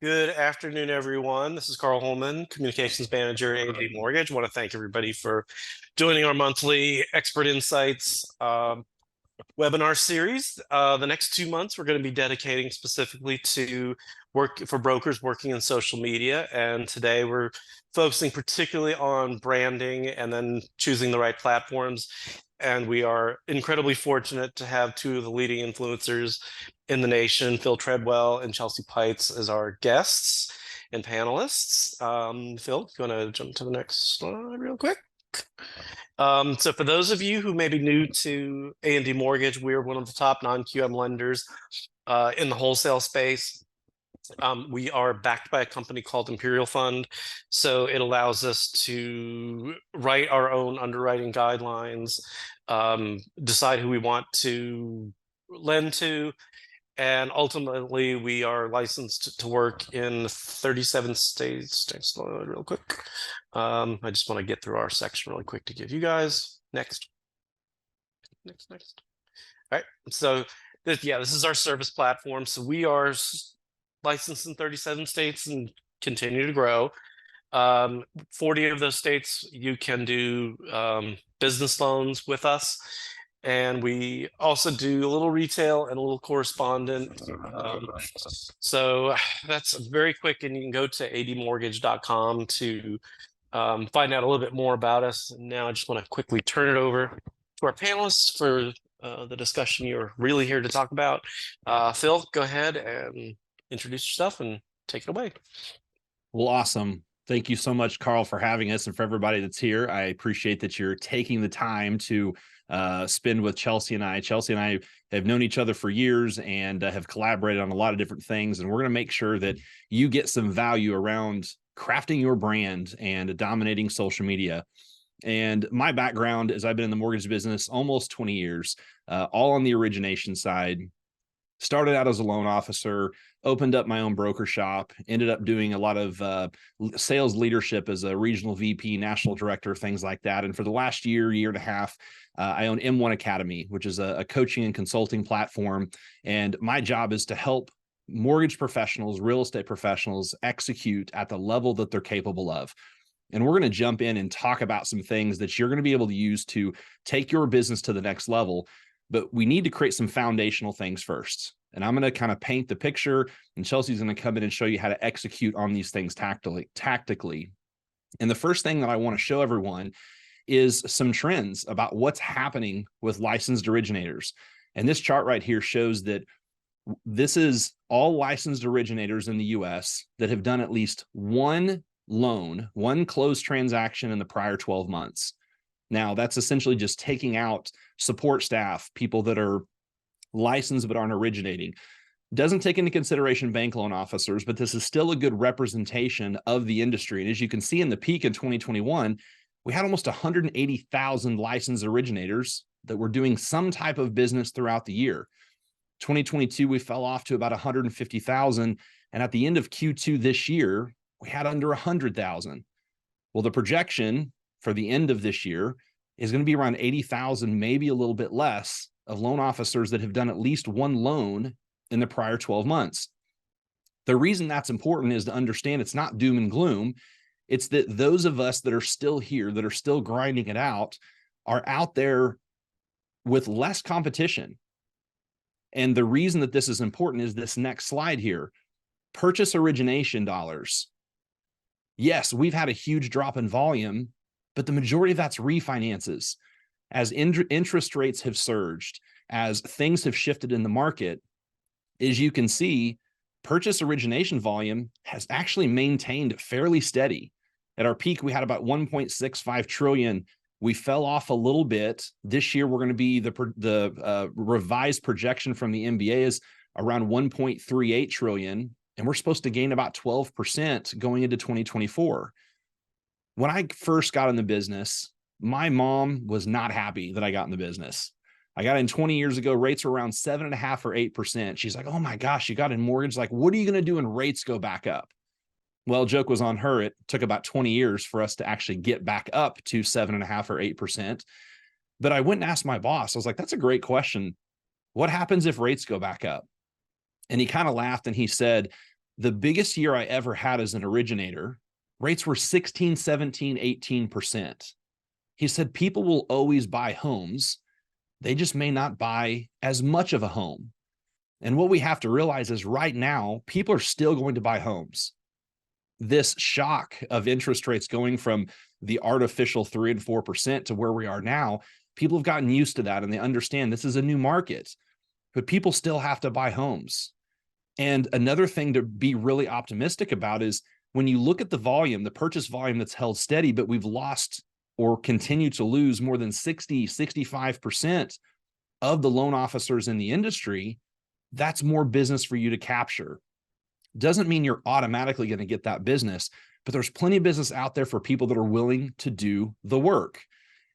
Good afternoon, everyone. This is Carl Holman, Communications Manager at A&D Mortgage. I want to thank everybody for joining our monthly Expert Insights webinar series. The next 2 months, we're going to be dedicating specifically to work for brokers working in social media. And today we're focusing particularly on branding and then choosing the right platforms. And we are incredibly fortunate to have two of the leading influencers in the nation, Phil Treadwell and Chelsea Peitz, as our guests and panelists. Phil, you want to jump to the next slide real quick? So for those of you who may be new to A&D Mortgage, we're one of the top non-QM lenders in the wholesale space. We are backed by a company called Imperial Fund, so it allows us to write our own underwriting guidelines, decide who we want to lend to, and ultimately we are licensed to work in 37 states. Slow real quick. I just want to get through our section really quick to give you guys next. All right, so this is our service platform. So we are licensed in 37 states and continue to grow. 40 of those states you can do business loans with us, and we also do a little retail and a little correspondent. So that's very quick, and you can go to admortgage.com to find out a little bit more about us. And now I just want to quickly turn it over to our panelists for the discussion you're really here to talk about. Phil, go ahead and introduce yourself and take it away. Well, awesome. Thank you so much, Carl, for having us, and for everybody that's here. I appreciate that you're taking the time to spend with Chelsea and I. Chelsea and I have known each other for years and have collaborated on a lot of different things. And we're going to make sure that you get some value around crafting your brand and dominating social media. And my background is I've been in the mortgage business almost 20 years, all on the origination side. Started out as a loan officer, opened up my own broker shop, ended up doing a lot of sales leadership as a regional VP, national director, things like that. And for the last year and a half, I own M1 Academy, which is a coaching and consulting platform. And my job is to help mortgage professionals, real estate professionals execute at the level that they're capable of. And we're going to jump in and talk about some things that you're going to be able to use to take your business to the next level. But we need to create some foundational things first. And I'm going to kind of paint the picture, and Chelsea's going to come in and show you how to execute on these things tactically. And the first thing that I want to show everyone is some trends about what's happening with licensed originators. And this chart right here shows that this is all licensed originators in the US that have done at least one loan, one closed transaction in the prior 12 months. Now, that's essentially just taking out support staff, people that are licensed but aren't originating. Doesn't take into consideration bank loan officers, but this is still a good representation of the industry. And as you can see in the peak in 2021, we had almost 180,000 licensed originators that were doing some type of business throughout the year. 2022, we fell off to about 150,000. And at the end of Q2 this year, we had under 100,000. Well, the projection for the end of this year is going to be around 80,000, maybe a little bit less, of loan officers that have done at least one loan in the prior 12 months. The reason that's important is to understand it's not doom and gloom. It's that those of us that are still here, that are still grinding it out, are out there with less competition. And the reason that this is important is this next slide here. Purchase origination dollars. Yes, we've had a huge drop in volume, but the majority of that's refinances. As interest rates have surged, as things have shifted in the market, as you can see, purchase origination volume has actually maintained fairly steady. At our peak, we had about 1.65 trillion. We fell off a little bit. This year, we're going to be the revised projection from the MBA is around 1.38 trillion, and we're supposed to gain about 12% going into 2024. When I first got in the business, my mom was not happy that I got in the business. I got in 20 years ago, rates were around 7.5 or 8%. She's like, oh my gosh, you got in mortgage. Like, what are you going to do when rates go back up? Well, joke was on her. It took about 20 years for us to actually get back up to 7.5 or 8%. But I went and asked my boss, I was like, that's a great question. What happens if rates go back up? And he kind of laughed and he said, The biggest year I ever had as an originator, rates were 16, 17, 18%. He said, people will always buy homes. They just may not buy as much of a home. And what we have to realize is right now, people are still going to buy homes. This shock of interest rates going from the artificial 3 and 4% to where we are now, people have gotten used to that and they understand this is a new market, but people still have to buy homes. And another thing to be really optimistic about is when you look at the volume, the purchase volume that's held steady, but we've lost or continue to lose more than 60, 65% of the loan officers in the industry, that's more business for you to capture. Doesn't mean you're automatically going to get that business, but there's plenty of business out there for people that are willing to do the work.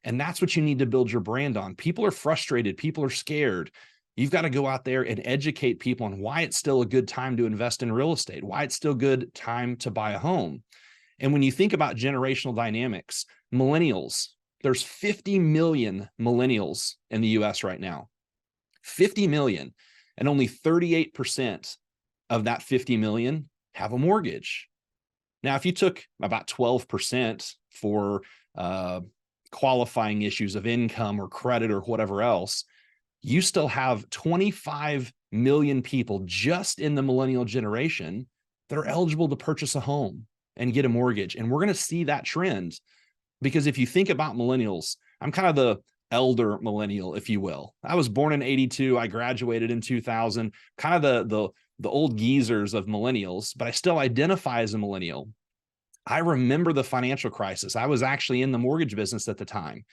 And that's what you need to build your brand on. People are frustrated. People are scared. You've got to go out there and educate people on why it's still a good time to invest in real estate, why it's still a good time to buy a home. And when you think about generational dynamics, millennials, there's 50 million millennials in the US right now, 50 million, and only 38% of that 50 million have a mortgage. Now, if you took about 12% for qualifying issues of income or credit or whatever else, you still have 25 million people just in the millennial generation that are eligible to purchase a home and get a mortgage. And we're going to see that trend because if you think about millennials, I'm kind of the elder millennial, if you will. I was born in 82. I graduated in 2000, kind of the old geezers of millennials, but I still identify as a millennial. I remember the financial crisis. I was actually in the mortgage business at the time.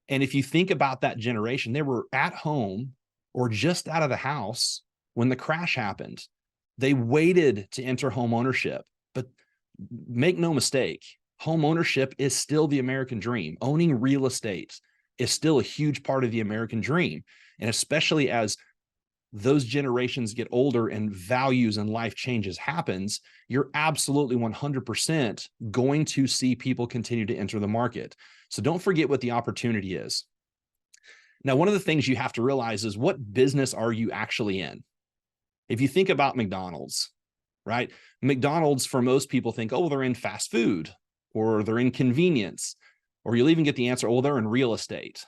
And if you think about that generation, they were at home or just out of the house when the crash happened. They waited to enter home ownership, but make no mistake, home ownership is still the American dream. Owning real estate is still a huge part of the American dream. And especially as those generations get older and values and life changes happens, you're absolutely 100% going to see people continue to enter the market. So don't forget what the opportunity is. Now, one of the things you have to realize is what business are you actually in? If you think about McDonald's, right? McDonald's, for most people, think, oh, they're in fast food or they're in convenience, or you'll even get the answer, oh, they're in real estate.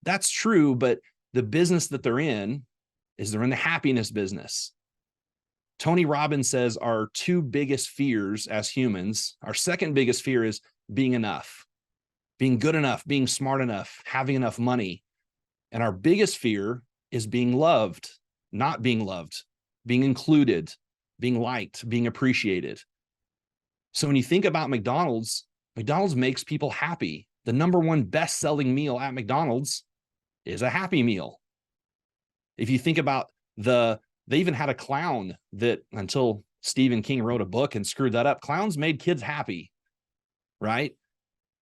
That's true, but the business that they're in is they're in the happiness business. Tony Robbins says our two biggest fears as humans, our second biggest fear is being enough, being good enough, being smart enough, having enough money. And our biggest fear is being loved, not being loved, being included, being liked, being appreciated. So when you think about McDonald's, McDonald's makes people happy. The number one best-selling meal at McDonald's is a Happy Meal. If you think about they even had a clown that, until Stephen King wrote a book and screwed that up, clowns made kids happy, right?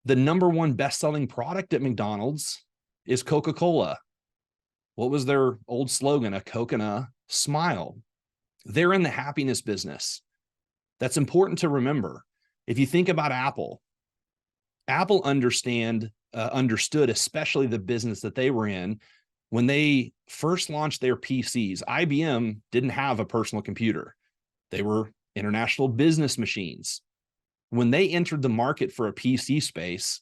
The number one best-selling product at McDonald's is Coca-Cola. What was their old slogan? A Coke and a smile. They're in the happiness business. That's important to remember. If you think about Apple understood, especially the business that they were in, when they first launched their PCs. IBM didn't have a personal computer. They were international business machines. When they entered the market for a PC space,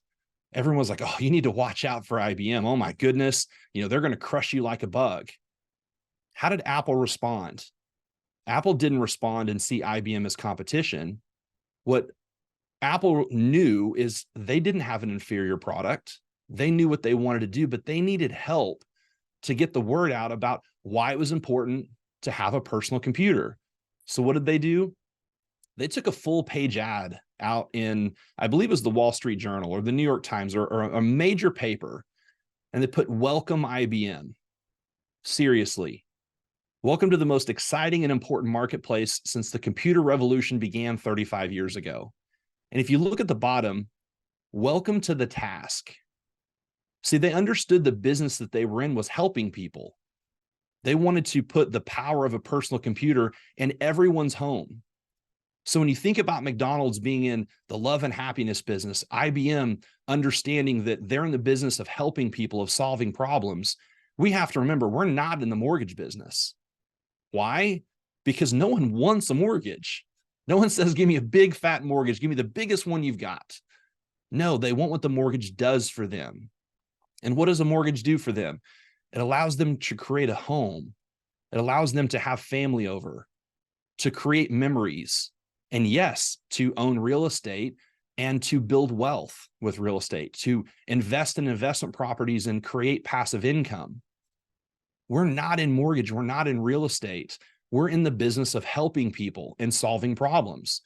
everyone was like, oh, you need to watch out for IBM. Oh my goodness, they're going to crush you like a bug. How did Apple respond? Apple didn't respond and see IBM as competition. What Apple knew is they didn't have an inferior product. They knew what they wanted to do, but they needed help to get the word out about why it was important to have a personal computer. So what did they do? They took a full page ad out in, I believe it was the Wall Street Journal or the New York Times or a major paper, and they put, welcome IBM. Seriously. Welcome to the most exciting and important marketplace since the computer revolution began 35 years ago. And if you look at the bottom, welcome to the task. See, they understood the business that they were in was helping people. They wanted to put the power of a personal computer in everyone's home. So when you think about McDonald's being in the love and happiness business, IBM understanding that they're in the business of helping people, of solving problems, we have to remember we're not in the mortgage business. Why? because no one wants a mortgage. No one says, give me a big fat mortgage. Give me the biggest one you've got. No, they want what the mortgage does for them. And what does a mortgage do for them? It allows them to create a home. It allows them to have family over, to create memories, and yes, to own real estate and to build wealth with real estate, to invest in investment properties and create passive income. We're not in mortgage. We're not in real estate. We're in the business of helping people and solving problems.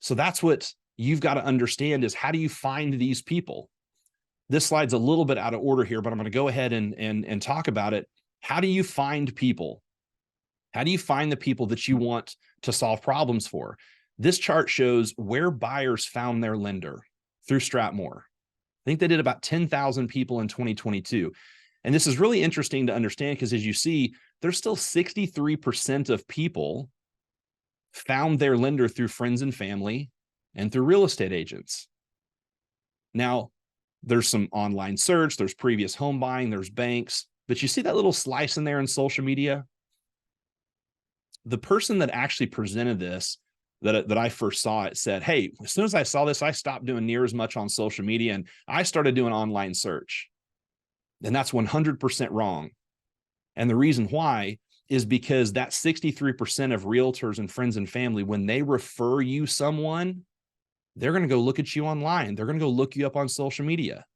So that's what you've got to understand, is how do you find these people? This slide's a little bit out of order here, but I'm going to go ahead and talk about it. How do you find people? How do you find the people that you want to solve problems for? This chart shows where buyers found their lender through Stratmore. I think they did about 10,000 people in 2022. And this is really interesting to understand, because as you see, there's still 63% of people found their lender through friends and family and through real estate agents. Now, there's some online search, there's previous home buying, there's banks, but you see that little slice in there in social media? The person that actually presented this, that I first saw it, said, hey, as soon as I saw this, I stopped doing near as much on social media and I started doing online search. And that's 100% wrong. And the reason why is because that 63% of realtors and friends and family, when they refer you someone, they're going to go look at you online. They're going to go look you up on social media.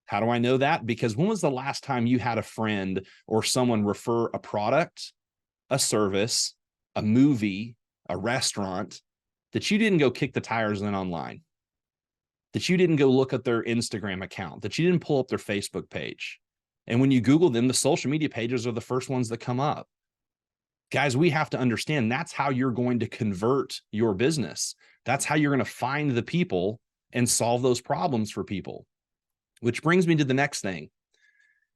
How do I know that? Because when was the last time you had a friend or someone refer a product, a service, a movie, a restaurant that you didn't go kick the tires in online, that you didn't go look at their Instagram account, that you didn't pull up their Facebook page? And when you Google them, the social media pages are the first ones that come up. Guys, we have to understand that's how you're going to convert your business. That's how you're going to find the people and solve those problems for people. Which brings me to the next thing.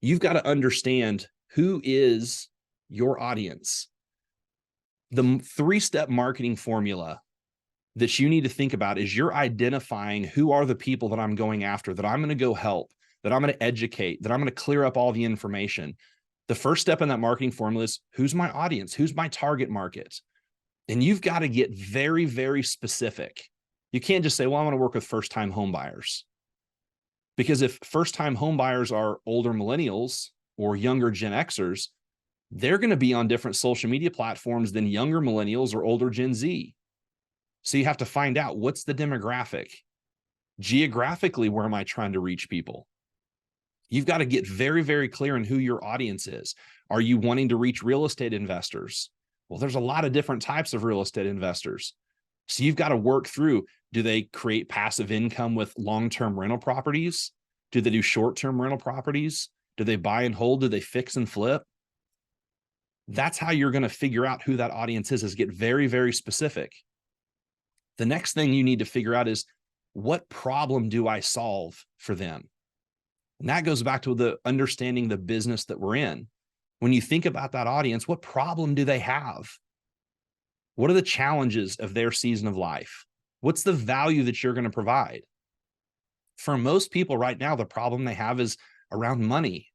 You've got to understand who is your audience. The 3-step marketing formula that you need to think about is you're identifying who are the people that I'm going after, that I'm going to go help, that I'm going to educate, that I'm going to clear up all the information. The first step in that marketing formula is, who's my audience? Who's my target market? And you've got to get very, very specific. You can't just say, well, I want to work with first-time home buyers. Because if first-time home buyers are older millennials or younger Gen Xers, they're going to be on different social media platforms than younger millennials or older Gen Z. So you have to find out, what's the demographic? Geographically, where am I trying to reach people? You've got to get very, very clear on who your audience is. Are you wanting to reach real estate investors? Well, there's a lot of different types of real estate investors. So you've got to work through, do they create passive income with long-term rental properties? Do they do short-term rental properties? Do they buy and hold? Do they fix and flip? That's how you're going to figure out who that audience is get very, very specific. The next thing you need to figure out is, what problem do I solve for them? And that goes back to the understanding the business that we're in. When you think about that audience, what problem do they have? What are the challenges of their season of life? What's the value that you're going to provide? For most people right now, the problem they have is around money.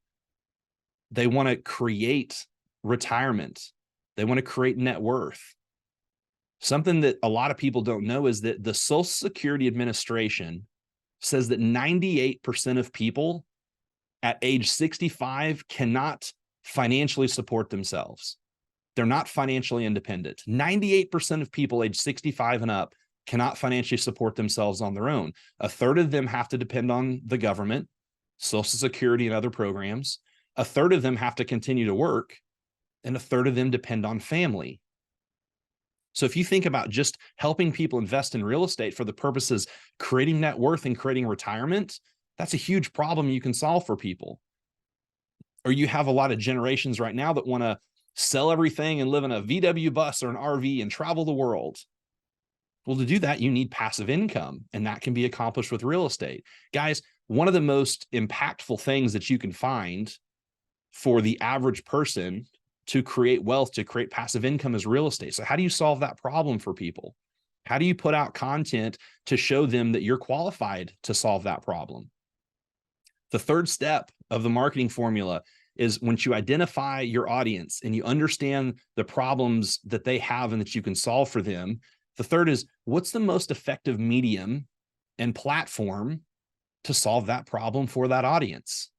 They want to create retirement. They want to create net worth. Something that a lot of people don't know is that the Social Security Administration says that 98% of people at age 65 cannot financially support themselves. They're not financially independent. 98% of people age 65 and up cannot financially support themselves on their own. A third of them have to depend on the government, Social Security and other programs. A third of them have to continue to work, and a third of them depend on family. So if you think about just helping people invest in real estate for the purposes creating net worth and creating retirement, that's a huge problem you can solve for people. Or you have a lot of generations right now that want to sell everything and live in a VW bus or an RV and travel the world. Well, to do that, you need passive income, and that can be accomplished with real estate. Guys, one of the most impactful things that you can find for the average person to create wealth, to create passive income, is real estate. So how do you solve that problem for people? How do you put out content to show them that you're qualified to solve that problem? The third step of the marketing formula is once you identify your audience and you understand the problems that they have and that you can solve for them. The third is, what's the most effective medium and platform to solve that problem for that audience?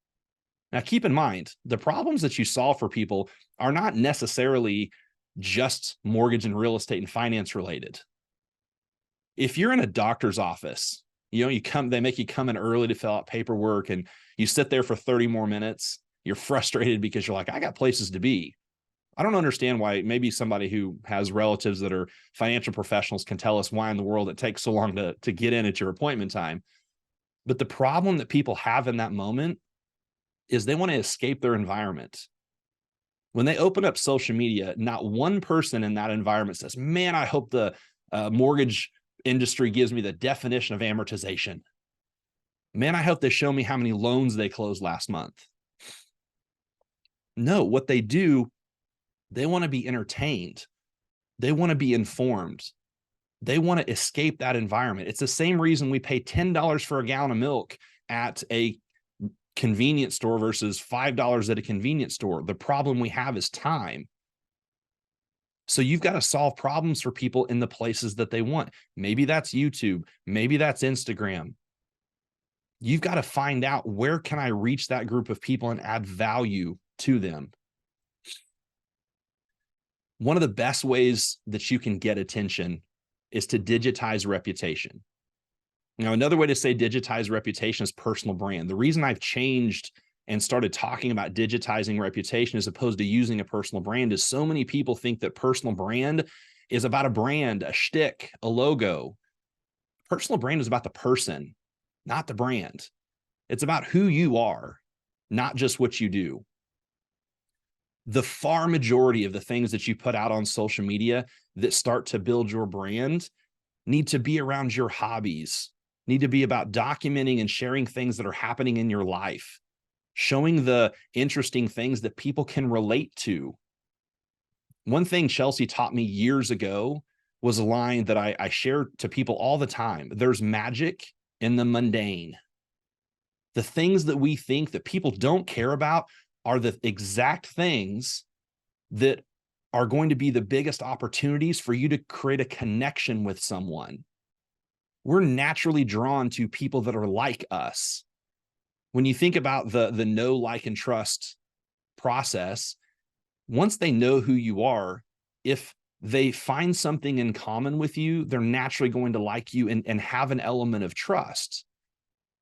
Now, keep in mind, the problems that you solve for people are not necessarily just mortgage and real estate and finance related. If you're in a doctor's office, they make you come in early to fill out paperwork, and you sit there for 30 more minutes. You're frustrated because you're like, I got places to be. I don't understand why. Maybe somebody who has relatives that are financial professionals can tell us why in the world it takes so long to get in at your appointment time. But the problem that people have in that moment is they want to escape their environment. When they open up social media, not one person in that environment says, man, I hope the mortgage industry gives me the definition of amortization. Man, I hope they show me how many loans they closed last month. No, what they do, they want to be entertained. They want to be informed. They want to escape that environment. It's the same reason we pay $10 for a gallon of milk at a convenience store versus $5 at a convenience store. The problem we have is time. So you've got to solve problems for people in the places that they want. Maybe that's YouTube. Maybe that's Instagram. You've got to find out, where can I reach that group of people and add value to them? One of the best ways that you can get attention is to digitize reputation. Now, another way to say digitize reputation is personal brand. The reason I've changed and started talking about digitizing reputation as opposed to using a personal brand is so many people think that personal brand is about a brand, a shtick, a logo. Personal brand is about the person, not the brand. It's about who you are, not just what you do. The far majority of the things that you put out on social media that start to build your brand need to be around your hobbies, need to be about documenting and sharing things that are happening in your life, showing the interesting things that people can relate to. One thing Chelsea taught me years ago was a line that I share to people all the time. There's magic in the mundane. The things that we think that people don't care about are the exact things that are going to be the biggest opportunities for you to create a connection with someone. We're naturally drawn to people that are like us. When you think about the know, like, and trust process, once they know who you are, if they find something in common with you, they're naturally going to like you and have an element of trust.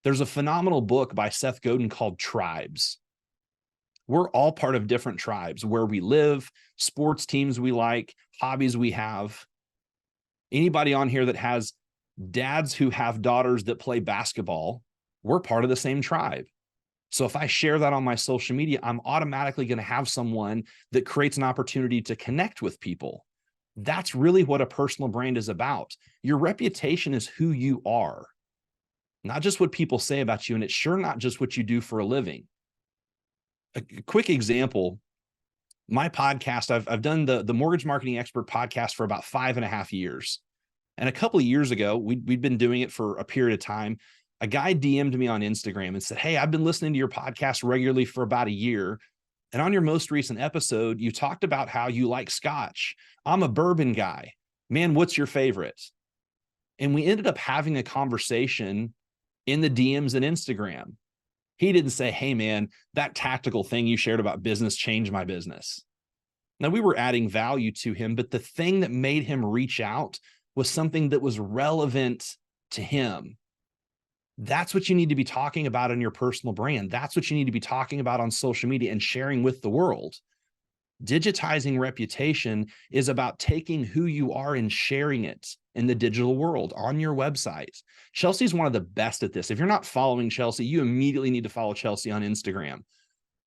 There's a phenomenal book by Seth Godin called Tribes. We're all part of different tribes, where we live, sports teams we like, hobbies we have. Anybody on here that has dads who have daughters that play basketball, we're part of the same tribe. So if I share that on my social media, I'm automatically going to have someone that creates an opportunity to connect with people. That's really what a personal brand is about. Your reputation is who you are, not just what people say about you. And it's sure not just what you do for a living. A quick example, my podcast, I've done the Mortgage Marketing Expert podcast for about 5.5 years. And a couple of years ago, we'd been doing it for a period of time. A guy DM'd me on Instagram and said, hey, I've been listening to your podcast regularly for about a year. And on your most recent episode, you talked about how you like scotch. I'm a bourbon guy. Man, what's your favorite? And we ended up having a conversation in the DMs and Instagram. He didn't say, hey, man, that tactical thing you shared about business changed my business. Now, we were adding value to him, but the thing that made him reach out was something that was relevant to him. That's what you need to be talking about in your personal brand. That's what you need to be talking about on social media and sharing with the world. Digitizing reputation is about taking who you are and sharing it in the digital world on your website. Chelsea's one of the best at this. If you're not following Chelsea, you immediately need to follow Chelsea on Instagram.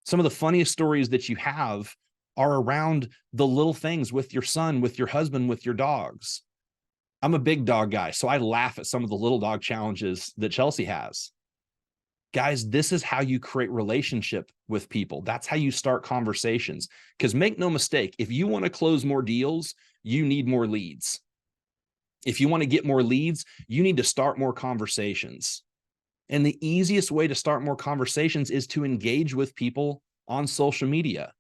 Some of the funniest stories that you have are around the little things with your son, with your husband, with your dogs. I'm a big dog guy, so I laugh at some of the little dog challenges that Chelsea has. Guys, this is how you create relationship with people. That's how you start conversations. Because make no mistake, if you want to close more deals, you need more leads. If you want to get more leads, you need to start more conversations. And the easiest way to start more conversations is to engage with people on social media.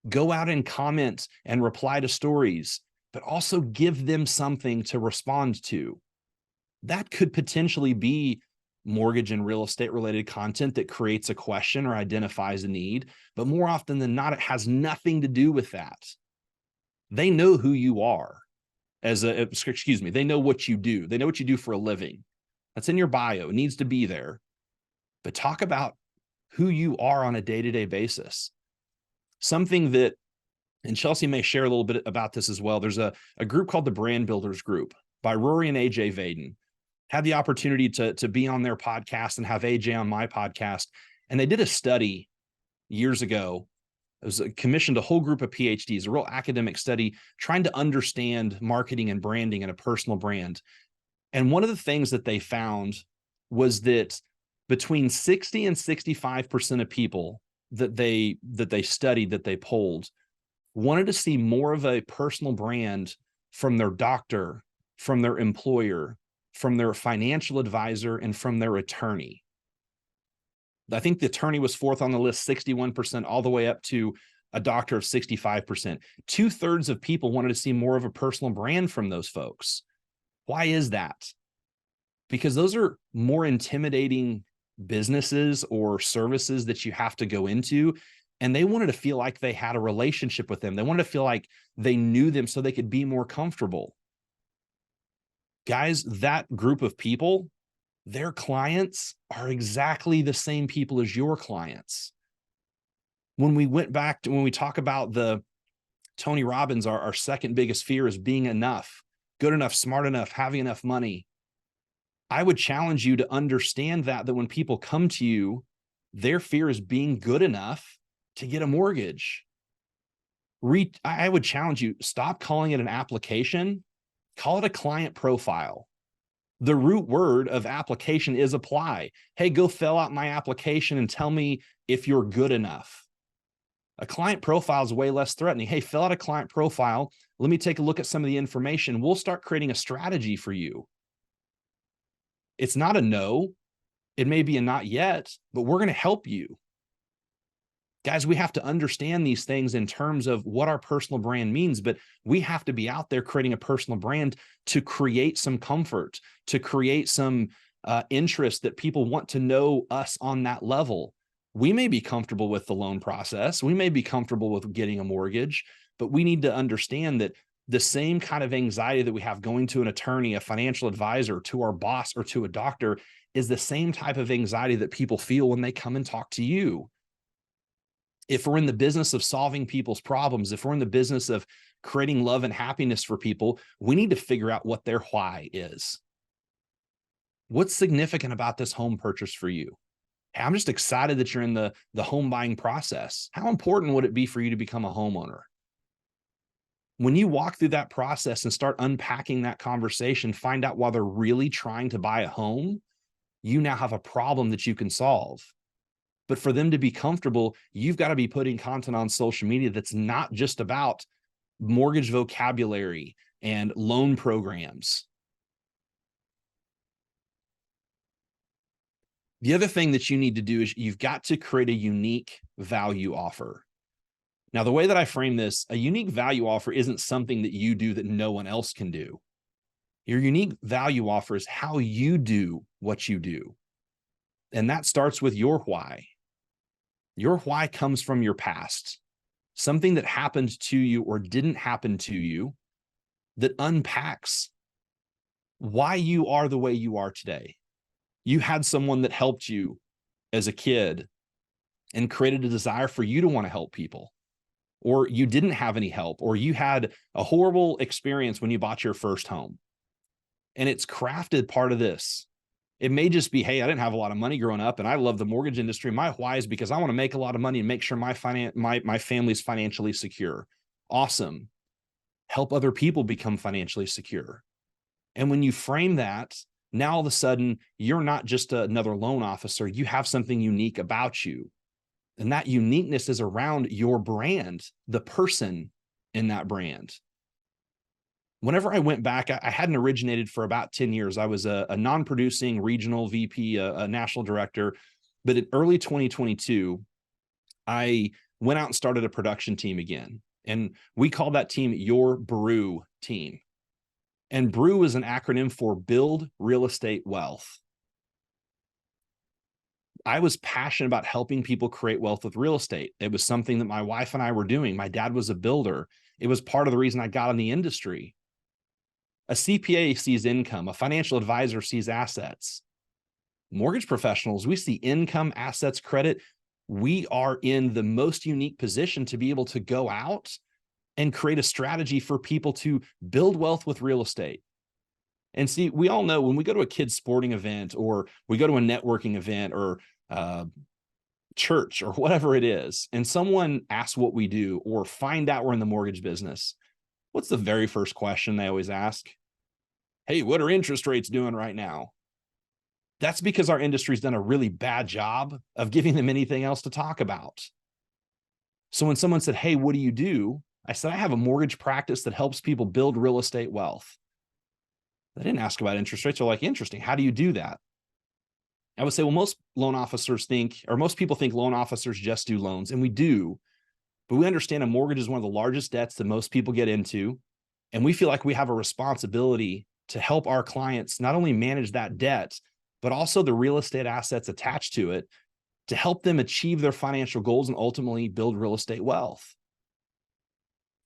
Go out and comment and reply to stories, but also give them something to respond to. That could potentially be mortgage and real estate related content that creates a question or identifies a need, but more often than not, it has nothing to do with that. They know who you are they know what you do. They know what you do for a living. That's in your bio. It needs to be there. But talk about who you are on a day-to-day basis. Something that, and Chelsea may share a little bit about this as well. There's a group called the Brand Builders Group by Rory and AJ Vaden. Had the opportunity to be on their podcast and have AJ on my podcast. And they did a study years ago. It was commissioned a whole group of PhDs, a real academic study, trying to understand marketing and branding and a personal brand. And one of the things that they found was that between 60 and 65% of people that they studied, that they polled, wanted to see more of a personal brand from their doctor, from their employer, from their financial advisor, and from their attorney. I think the attorney was fourth on the list, 61%, all the way up to a doctor of 65%. 2/3 of people wanted to see more of a personal brand from those folks. Why is that? Because those are more intimidating businesses or services that you have to go into. And they wanted to feel like they had a relationship with them. They wanted to feel like they knew them so they could be more comfortable. Guys, that group of people, their clients are exactly the same people as your clients. When we talk about the Tony Robbins, our second biggest fear is being enough, good enough, smart enough, having enough money. I would challenge you to understand that when people come to you, their fear is being good enough to get a mortgage. I would challenge you, stop calling it an application, call it a client profile. The root word of application is apply. Hey, go fill out my application and tell me if you're good enough. A client profile is way less threatening. Hey, fill out a client profile. Let me take a look at some of the information. We'll start creating a strategy for you. It's not a no. It may be a not yet, but we're going to help you. Guys, we have to understand these things in terms of what our personal brand means, but we have to be out there creating a personal brand to create some comfort, to create some interest that people want to know us on that level. We may be comfortable with the loan process. We may be comfortable with getting a mortgage, but we need to understand that the same kind of anxiety that we have going to an attorney, a financial advisor, to our boss, or to a doctor is the same type of anxiety that people feel when they come and talk to you. If we're in the business of solving people's problems, if we're in the business of creating love and happiness for people, we need to figure out what their why is. What's significant about this home purchase for you? Hey, I'm just excited that you're in the home buying process. How important would it be for you to become a homeowner? When you walk through that process and start unpacking that conversation, find out why they're really trying to buy a home, you now have a problem that you can solve. But for them to be comfortable, you've got to be putting content on social media that's not just about mortgage vocabulary and loan programs. The other thing that you need to do is you've got to create a unique value offer. Now, the way that I frame this, a unique value offer isn't something that you do that no one else can do. Your unique value offer is how you do what you do. And that starts with your why. Your why comes from your past, something that happened to you or didn't happen to you that unpacks why you are the way you are today. You had someone that helped you as a kid and created a desire for you to want to help people, or you didn't have any help, or you had a horrible experience when you bought your first home. And it's crafted part of this. It may just be, hey, I didn't have a lot of money growing up and I love the mortgage industry. My why is because I want to make a lot of money and make sure my family's financially secure. Awesome. Help other people become financially secure. And when you frame that, now all of a sudden, you're not just another loan officer. You have something unique about you. And that uniqueness is around your brand, the person in that brand. Whenever I went back, I hadn't originated for about 10 years. I was a non-producing regional VP, a national director. But in early 2022, I went out and started a production team again. And we call that team your Brew team. And Brew is an acronym for Build Real Estate Wealth. I was passionate about helping people create wealth with real estate. It was something that my wife and I were doing. My dad was a builder. It was part of the reason I got in the industry. A CPA sees income. A financial advisor sees assets. Mortgage professionals, we see income, assets, credit. We are in the most unique position to be able to go out and create a strategy for people to build wealth with real estate. And see, we all know when we go to a kid's sporting event, or we go to a networking event, or church, or whatever it is, and someone asks what we do or find out we're in the mortgage business, what's the very first question they always ask? Hey, what are interest rates doing right now? That's because our industry's done a really bad job of giving them anything else to talk about. So when someone said, hey, what do you do? I said, I have a mortgage practice that helps people build real estate wealth. They didn't ask about interest rates. They're like, interesting. How do you do that? I would say, well, most loan officers think, or most people think loan officers just do loans, and we do, but we understand a mortgage is one of the largest debts that most people get into. And we feel like we have a responsibility to help our clients not only manage that debt, but also the real estate assets attached to it, to help them achieve their financial goals and ultimately build real estate wealth.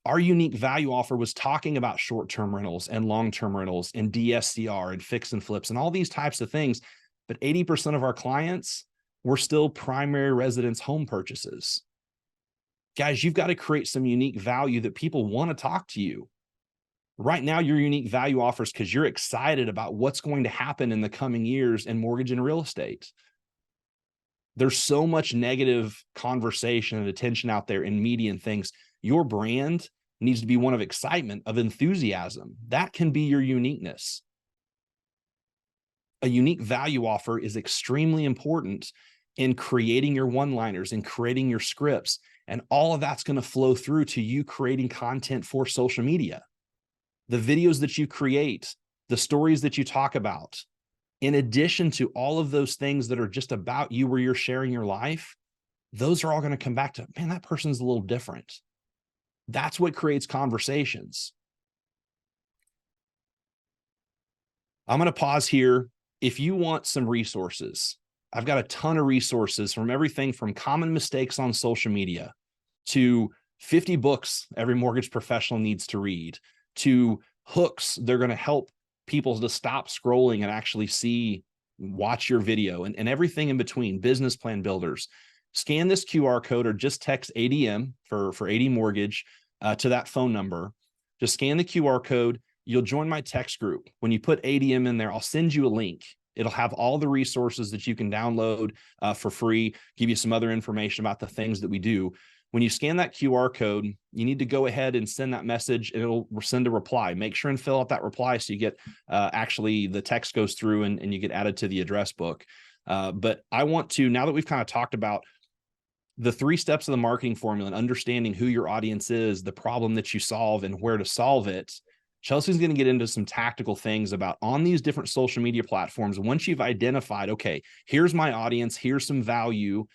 Our unique value offer was talking about short-term rentals and long-term rentals and DSCR and fix and flips and all these types of things. But 80% of our clients were still primary residence home purchases. Guys, you've got to create some unique value that people want to talk to you. Right now, your unique value offers because you're excited about what's going to happen in the coming years in mortgage and real estate. There's so much negative conversation and attention out there in media and things. Your brand needs to be one of excitement, of enthusiasm. That can be your uniqueness. A unique value offer is extremely important in creating your one-liners and creating your scripts. And all of that's going to flow through to you creating content for social media. The videos that you create, the stories that you talk about, in addition to all of those things that are just about you where you're sharing your life, those are all going to come back to, man, that person's a little different. That's what creates conversations. I'm going to pause here. If you want some resources, I've got a ton of resources from everything from common mistakes on social media to 50 books every mortgage professional needs to read, to hooks they're going to help people to stop scrolling and actually watch your video, and everything in between, business plan builders. Scan this QR code or just text ADM for AD Mortgage to that phone number. Just scan the QR code. You'll join my text group. When you put ADM in there, I'll send you a link. It'll have all the resources that you can download for free, give you some other information about the things that we do. When you scan that QR code, you need to go ahead and send that message, and it'll send a reply. Make sure and fill out that reply so you get actually the text goes through and you get added to the address book. But I want to, now that we've kind of talked about the 3 steps of the marketing formula and understanding who your audience is, the problem that you solve, and where to solve it, Chelsea's going to get into some tactical things about on these different social media platforms. Once you've identified, okay, here's my audience, here's some value,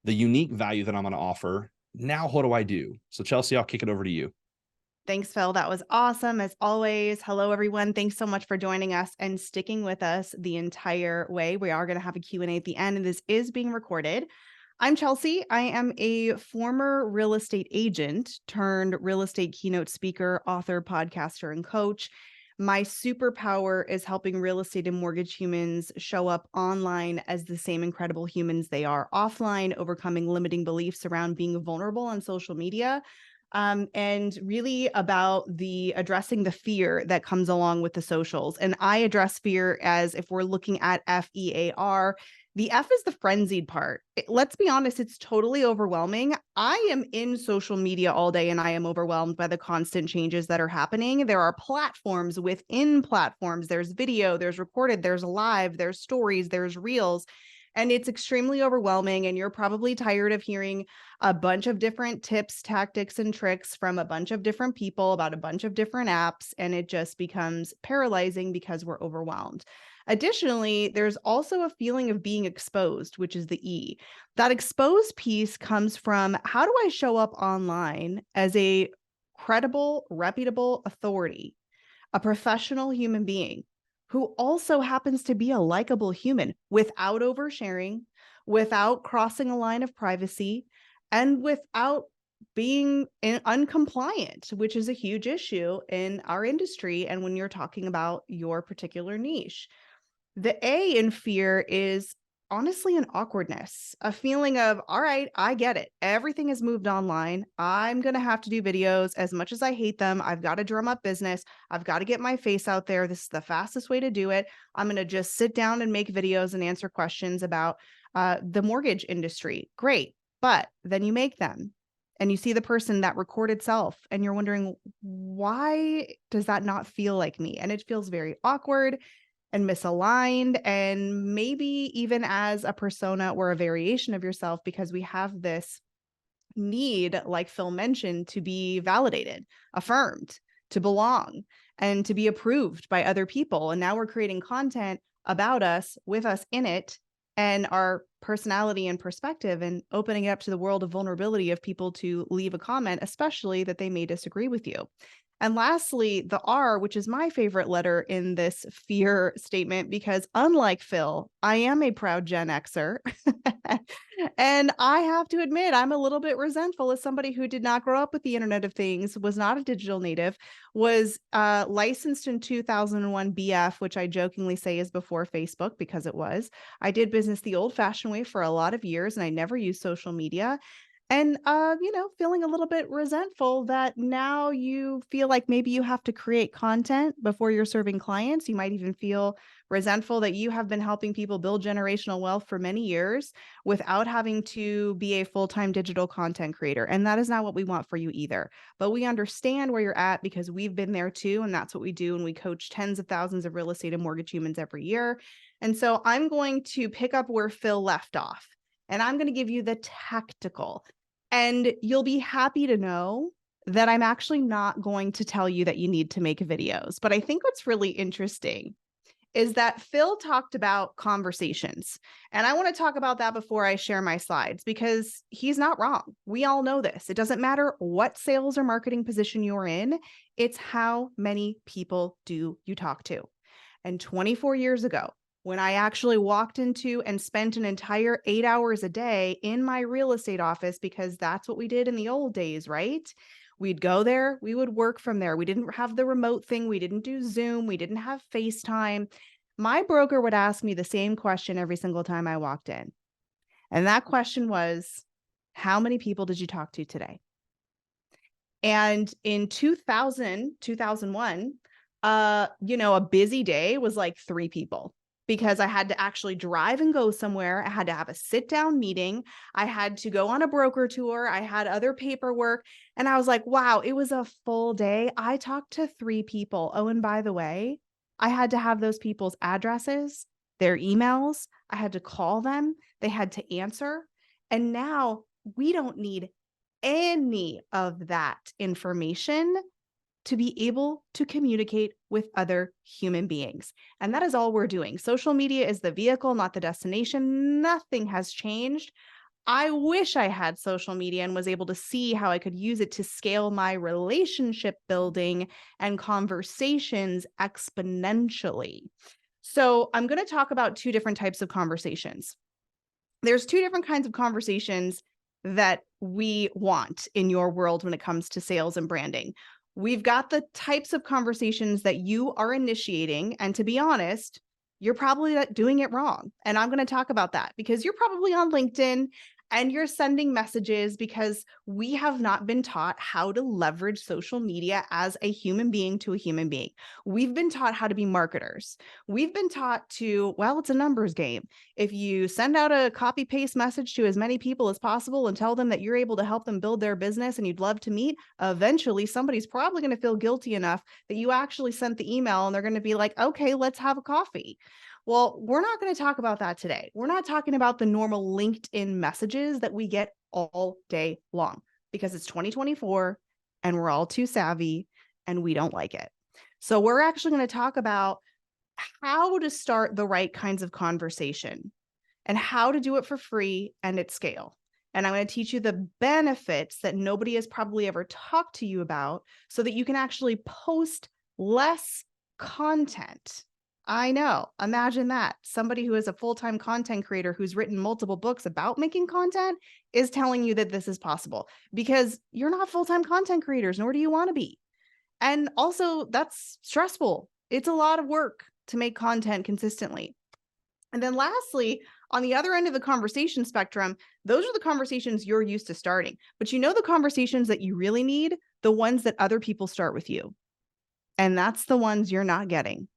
the unique value that I'm going to offer. Now, what do I do? So Chelsea, I'll kick it over to you. Thanks, Phil. That was awesome. As always. Hello, everyone. Thanks so much for joining us and sticking with us the entire way. We are going to have a Q&A at the end, and this is being recorded. I'm Chelsea. I am a former real estate agent turned real estate keynote speaker, author, podcaster, and coach. My superpower is helping real estate and mortgage humans show up online as the same incredible humans they are offline, overcoming limiting beliefs around being vulnerable on social media, and really about addressing the fear that comes along with the socials. And I address fear as, if we're looking at FEAR, the F is the frenzied part. Let's be honest, it's totally overwhelming. I am in social media all day and I am overwhelmed by the constant changes that are happening. There are platforms within platforms. There's video, there's recorded, there's live, there's stories, there's reels. And it's extremely overwhelming. And you're probably tired of hearing a bunch of different tips, tactics, and tricks from a bunch of different people about a bunch of different apps. And it just becomes paralyzing because we're overwhelmed. Additionally, there's also a feeling of being exposed, which is the E. That exposed piece comes from, how do I show up online as a credible, reputable authority, a professional human being who also happens to be a likable human without oversharing, without crossing a line of privacy, and without being uncompliant, which is a huge issue in our industry and when you're talking about your particular niche. The A in fear is honestly an awkwardness, a feeling of, all right, I get it. Everything has moved online. I'm going to have to do videos as much as I hate them. I've got to drum up business. I've got to get my face out there. This is the fastest way to do it. I'm going to just sit down and make videos and answer questions about the mortgage industry. Great. But then you make them and you see the person, that recorded self, and you're wondering, why does that not feel like me? And it feels very awkward and misaligned, and maybe even as a persona or a variation of yourself, because we have this need, like Phil mentioned, to be validated, affirmed, to belong, and to be approved by other people. And now we're creating content about us, with us in it, and our personality and perspective, and opening it up to the world of vulnerability of people to leave a comment, especially that they may disagree with you. And lastly, the R, which is my favorite letter in this fear statement, because unlike Phil, I am a proud Gen Xer. And I have to admit, I'm a little bit resentful as somebody who did not grow up with the Internet of Things, was not a digital native, was licensed in 2001 BF, which I jokingly say is before Facebook, because it was. I did business the old-fashioned way for a lot of years, and I never used social media. And, feeling a little bit resentful that now you feel like maybe you have to create content before you're serving clients. You might even feel resentful that you have been helping people build generational wealth for many years without having to be a full-time digital content creator. And that is not what we want for you either. But we understand where you're at, because we've been there too. And that's what we do. And we coach tens of thousands of real estate and mortgage humans every year. And so I'm going to pick up where Phil left off, and I'm going to give you the tactical. And you'll be happy to know that I'm actually not going to tell you that you need to make videos. But I think what's really interesting is that Phil talked about conversations. And I want to talk about that before I share my slides, because he's not wrong. We all know this. It doesn't matter what sales or marketing position you're in. It's how many people do you talk to. And 24 years ago, when I actually walked into and spent an entire 8 hours a day in my real estate office, because that's what we did in the old days, right? We'd go there, we would work from there. We didn't have the remote thing. We didn't do Zoom. We didn't have FaceTime. My broker would ask me the same question every single time I walked in. And that question was, how many people did you talk to today? And in 2001, a busy day was like 3 people. Because I had to actually drive and go somewhere. I had to have a sit-down meeting. I had to go on a broker tour. I had other paperwork. And I was like, wow, it was a full day. I talked to 3 people. Oh, and by the way, I had to have those people's addresses, their emails. I had to call them. They had to answer. And now we don't need any of that information to be able to communicate with other human beings. And that is all we're doing. Social media is the vehicle, not the destination. Nothing has changed. I wish I had social media and was able to see how I could use it to scale my relationship building and conversations exponentially. So I'm going to talk about 2 different types of conversations. There's 2 different kinds of conversations that we want in your world when it comes to sales and branding. We've got the types of conversations that you are initiating. And to be honest, you're probably doing it wrong. And I'm going to talk about that, because you're probably on LinkedIn and you're sending messages because we have not been taught how to leverage social media as a human being to a human being. We've been taught how to be marketers. We've been taught to, well, it's a numbers game. If you send out a copy paste message to as many people as possible and tell them that you're able to help them build their business and you'd love to meet, eventually somebody's probably going to feel guilty enough that you actually sent the email and they're going to be like, okay, let's have a coffee. Well, we're not going to talk about that today. We're not talking about the normal LinkedIn messages that we get all day long because it's 2024 and we're all too savvy and we don't like it. So we're actually going to talk about how to start the right kinds of conversation and how to do it for free and at scale. And I'm going to teach you the benefits that nobody has probably ever talked to you about so that you can actually post less content. I know. Imagine that. Somebody who is a full-time content creator who's written multiple books about making content is telling you that this is possible because you're not full-time content creators, nor do you want to be. And also, that's stressful. It's a lot of work to make content consistently. And then lastly, on the other end of the conversation spectrum, those are the conversations you're used to starting. But you know the conversations that you really need? The ones that other people start with you. And that's the ones you're not getting.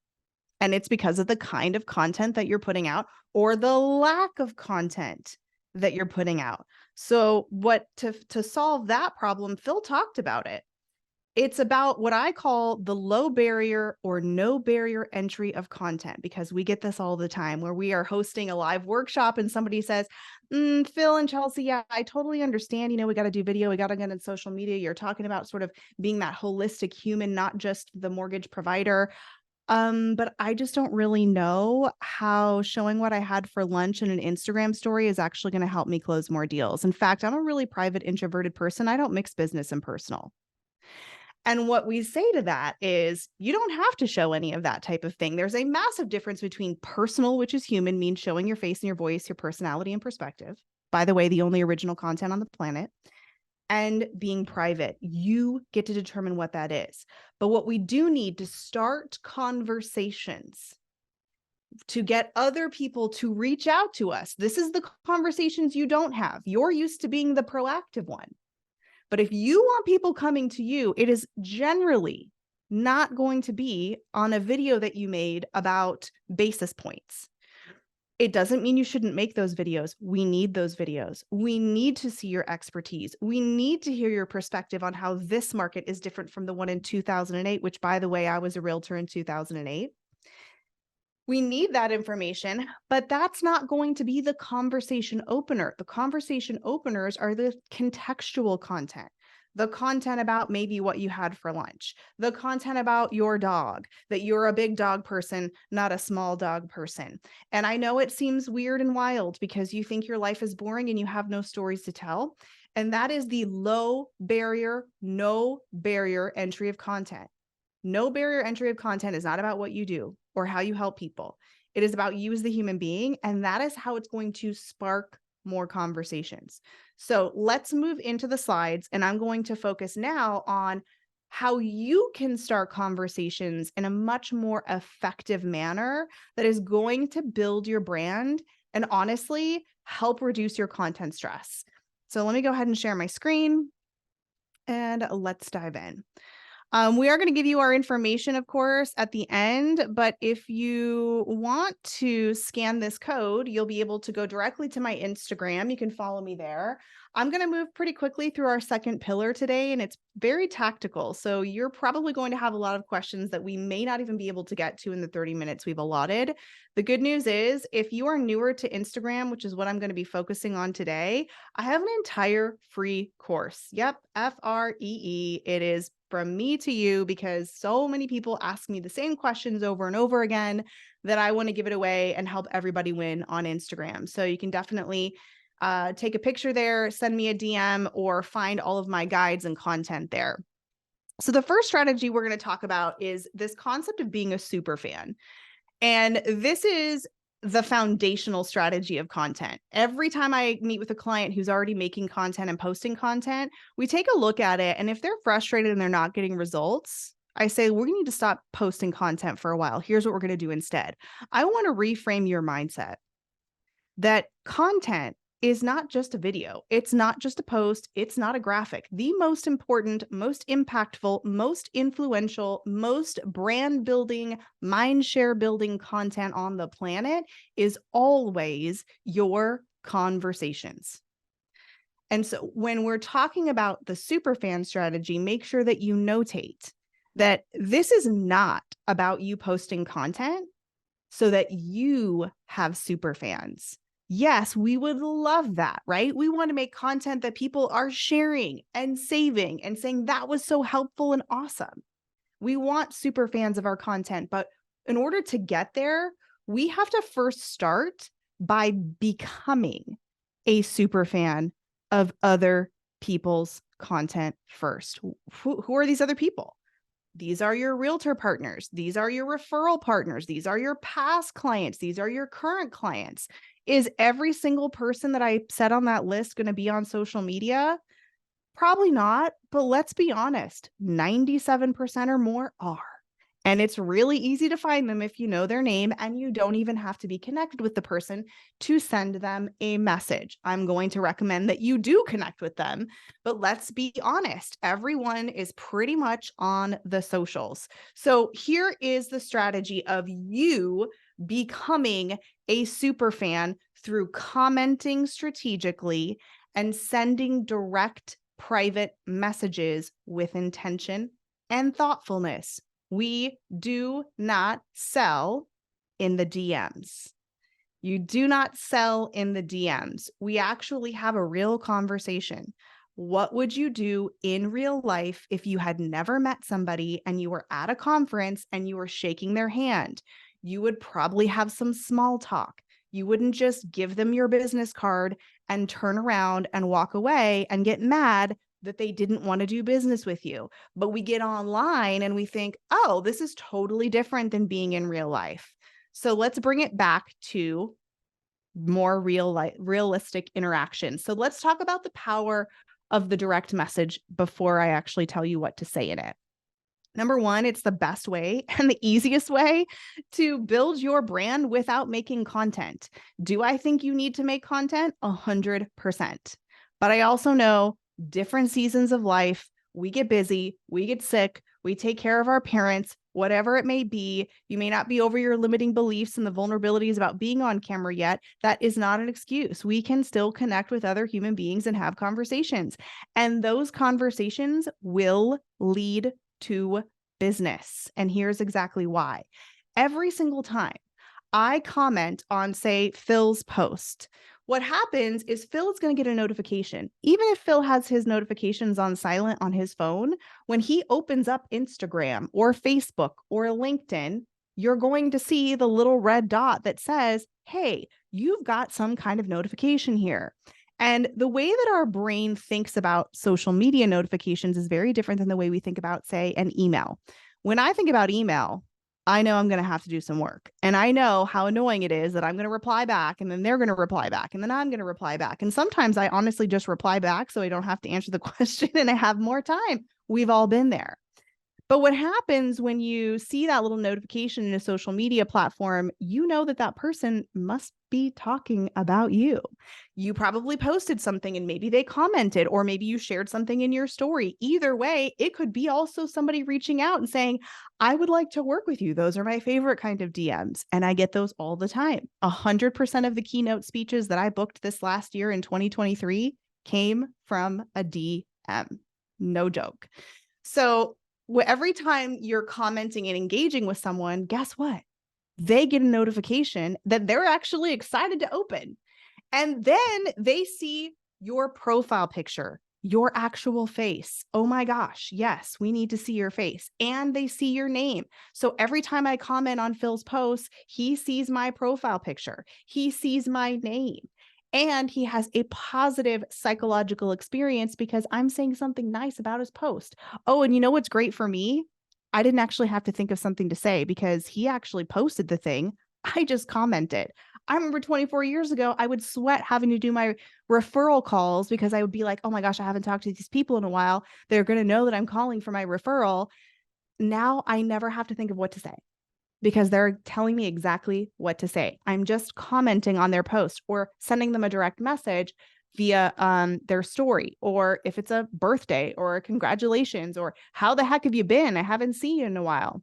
And it's because of the kind of content that you're putting out or the lack of content that you're putting out. So to solve that problem, Phil talked about it. It's about what I call the low barrier or no barrier entry of content, because we get this all the time where we are hosting a live workshop and somebody says, Phil and Chelsea, yeah, I totally understand. You know, we got to do video. We got to get in social media. You're talking about sort of being that holistic human, not just the mortgage provider. But I just don't really know how showing what I had for lunch in an Instagram story is actually going to help me close more deals. In fact, I'm a really private, introverted person. I don't mix business and personal. And what we say to that is you don't have to show any of that type of thing. There's a massive difference between personal, which is human, means showing your face and your voice, your personality and perspective. By the way, the only original content on the planet. And being private. You get to determine what that is. But what we do need to start conversations to get other people to reach out to us. This is the conversations you don't have. You're used to being the proactive one. But if you want people coming to you, it is generally not going to be on a video that you made about basis points. It doesn't mean you shouldn't make those videos. We need those videos. We need to see your expertise. We need to hear your perspective on how this market is different from the one in 2008, which, by the way, I was a realtor in 2008. We need that information, but that's not going to be the conversation opener. The conversation openers are the contextual content, the content about maybe what you had for lunch, the content about your dog, that you're a big dog person, not a small dog person. And I know it seems weird and wild because you think your life is boring and you have no stories to tell. And that is the low barrier, no barrier entry of content. No barrier entry of content is not about what you do or how you help people. It is about you as the human being, and that is how it's going to spark more conversations. So let's move into the slides, and I'm going to focus now on how you can start conversations in a much more effective manner that is going to build your brand and honestly help reduce your content stress. So let me go ahead and share my screen, and let's dive in. We are going to give you our information, of course, at the end, but if you want to scan this code, you'll be able to go directly to my Instagram. You can follow me there. I'm going to move pretty quickly through our second pillar today, and it's very tactical. So you're probably going to have a lot of questions that we may not even be able to get to in the 30 minutes we've allotted. The good news is if you are newer to Instagram, which is what I'm going to be focusing on today, I have an entire free course. Yep, FREE. It is from me to you because so many people ask me the same questions over and over again that I want to give it away and help everybody win on Instagram. So you can definitely take a picture there, send me a DM, or find all of my guides and content there. So the first strategy we're going to talk about is this concept of being a super fan. And this is the foundational strategy of content. Every time I meet with a client who's already making content and posting content, we take a look at it. And if they're frustrated and they're not getting results, I say, we need to stop posting content for a while. Here's what we're going to do instead. I want to reframe your mindset that content is not just a video. It's not just a post. It's not a graphic. The most important, most impactful, most influential, most brand building, mind share building content on the planet is always your conversations. And so when we're talking about the superfan strategy, make sure that you notate that this is not about you posting content so that you have super fans. Yes, we would love that, right? We want to make content that people are sharing and saving and saying that was so helpful and awesome. We want super fans of our content, but in order to get there, we have to first start by becoming a super fan of other people's content first. Who are these other people? These are your realtor partners. These are your referral partners. These are your past clients. These are your current clients. Is every single person that I said on that list going to be on social media? Probably not, but let's be honest, 97% or more are. And it's really easy to find them if you know their name, and you don't even have to be connected with the person to send them a message. I'm going to recommend that you do connect with them, but let's be honest, everyone is pretty much on the socials. So here is the strategy of you becoming a super fan through commenting strategically and sending direct private messages with intention and thoughtfulness. We do not sell in the DMs. You do not sell in the DMs. We actually have a real conversation. What would you do in real life if you had never met somebody and you were at a conference and you were shaking their hand? You would probably have some small talk. You wouldn't just give them your business card and turn around and walk away and get mad that they didn't want to do business with you. But we get online and we think, oh, this is totally different than being in real life. So let's bring it back to more realistic interaction. So let's talk about the power of the direct message before I actually tell you what to say in it. Number one, it's the best way and the easiest way to build your brand without making content. Do I think you need to make content? 100%. But I also know different seasons of life, we get busy, we get sick, we take care of our parents, whatever it may be. You may not be over your limiting beliefs and the vulnerabilities about being on camera yet. That is not an excuse. We can still connect with other human beings and have conversations. And those conversations will lead to business. And here's exactly why. Every single time I comment on, say, Phil's post, what happens is Phil is going to get a notification. Even if Phil has his notifications on silent on his phone, when he opens up Instagram or Facebook or LinkedIn, you're going to see the little red dot that says, hey, you've got some kind of notification here. And the way that our brain thinks about social media notifications is very different than the way we think about, say, an email. When I think about email, I know I'm going to have to do some work. And I know how annoying it is that I'm going to reply back and then they're going to reply back and then I'm going to reply back. And sometimes I honestly just reply back so I don't have to answer the question and I have more time. We've all been there. But what happens when you see that little notification in a social media platform, you know that that person must be talking about you. You probably posted something and maybe they commented, or maybe you shared something in your story. Either way, it could be also somebody reaching out and saying, I would like to work with you. Those are my favorite kind of DMs. And I get those all the time. 100% of the keynote speeches that I booked this last year in 2023 came from a DM. No joke. So every time you're commenting and engaging with someone, guess what? They get a notification that they're actually excited to open. And then they see your profile picture, your actual face. Oh my gosh, yes, we need to see your face. And they see your name. So every time I comment on Phil's post, he sees my profile picture. He sees my name. And he has a positive psychological experience because I'm saying something nice about his post. Oh, and you know what's great for me? I didn't actually have to think of something to say because he actually posted the thing. I just commented. I remember 24 years ago, I would sweat having to do my referral calls because I would be like, oh my gosh, I haven't talked to these people in a while. They're going to know that I'm calling for my referral. Now I never have to think of what to say, because they're telling me exactly what to say. I'm just commenting on their post or sending them a direct message via their story, or if it's a birthday or congratulations or how the heck have you been? I haven't seen you in a while.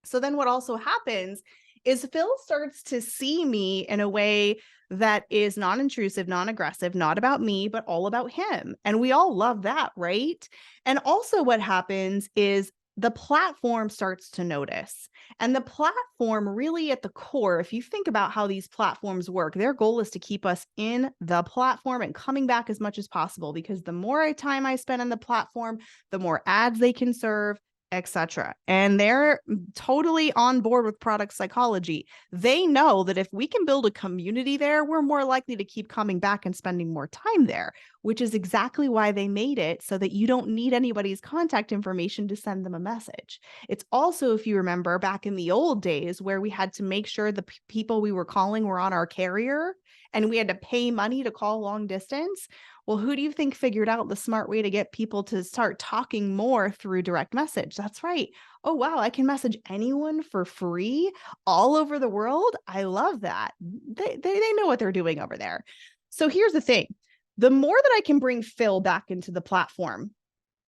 So then what also happens is Phil starts to see me in a way that is non-intrusive, non-aggressive, not about me, but all about him. And we all love that, right? And also what happens is the platform starts to notice. And the platform really at the core, if you think about how these platforms work, their goal is to keep us in the platform and coming back as much as possible, because the more time I spend on the platform, the more ads they can serve, etc. And they're totally on board with product psychology. They know that if we can build a community there, we're more likely to keep coming back and spending more time there, which is exactly why they made it so that you don't need anybody's contact information to send them a message. It's also, if you remember, back in the old days where we had to make sure the people we were calling were on our carrier and we had to pay money to call long distance. Well, who do you think figured out the smart way to get people to start talking more through direct message? That's right. Oh, wow, I can message anyone for free all over the world. I love that. They know what they're doing over there. So here's the thing. The more that I can bring Phil back into the platform,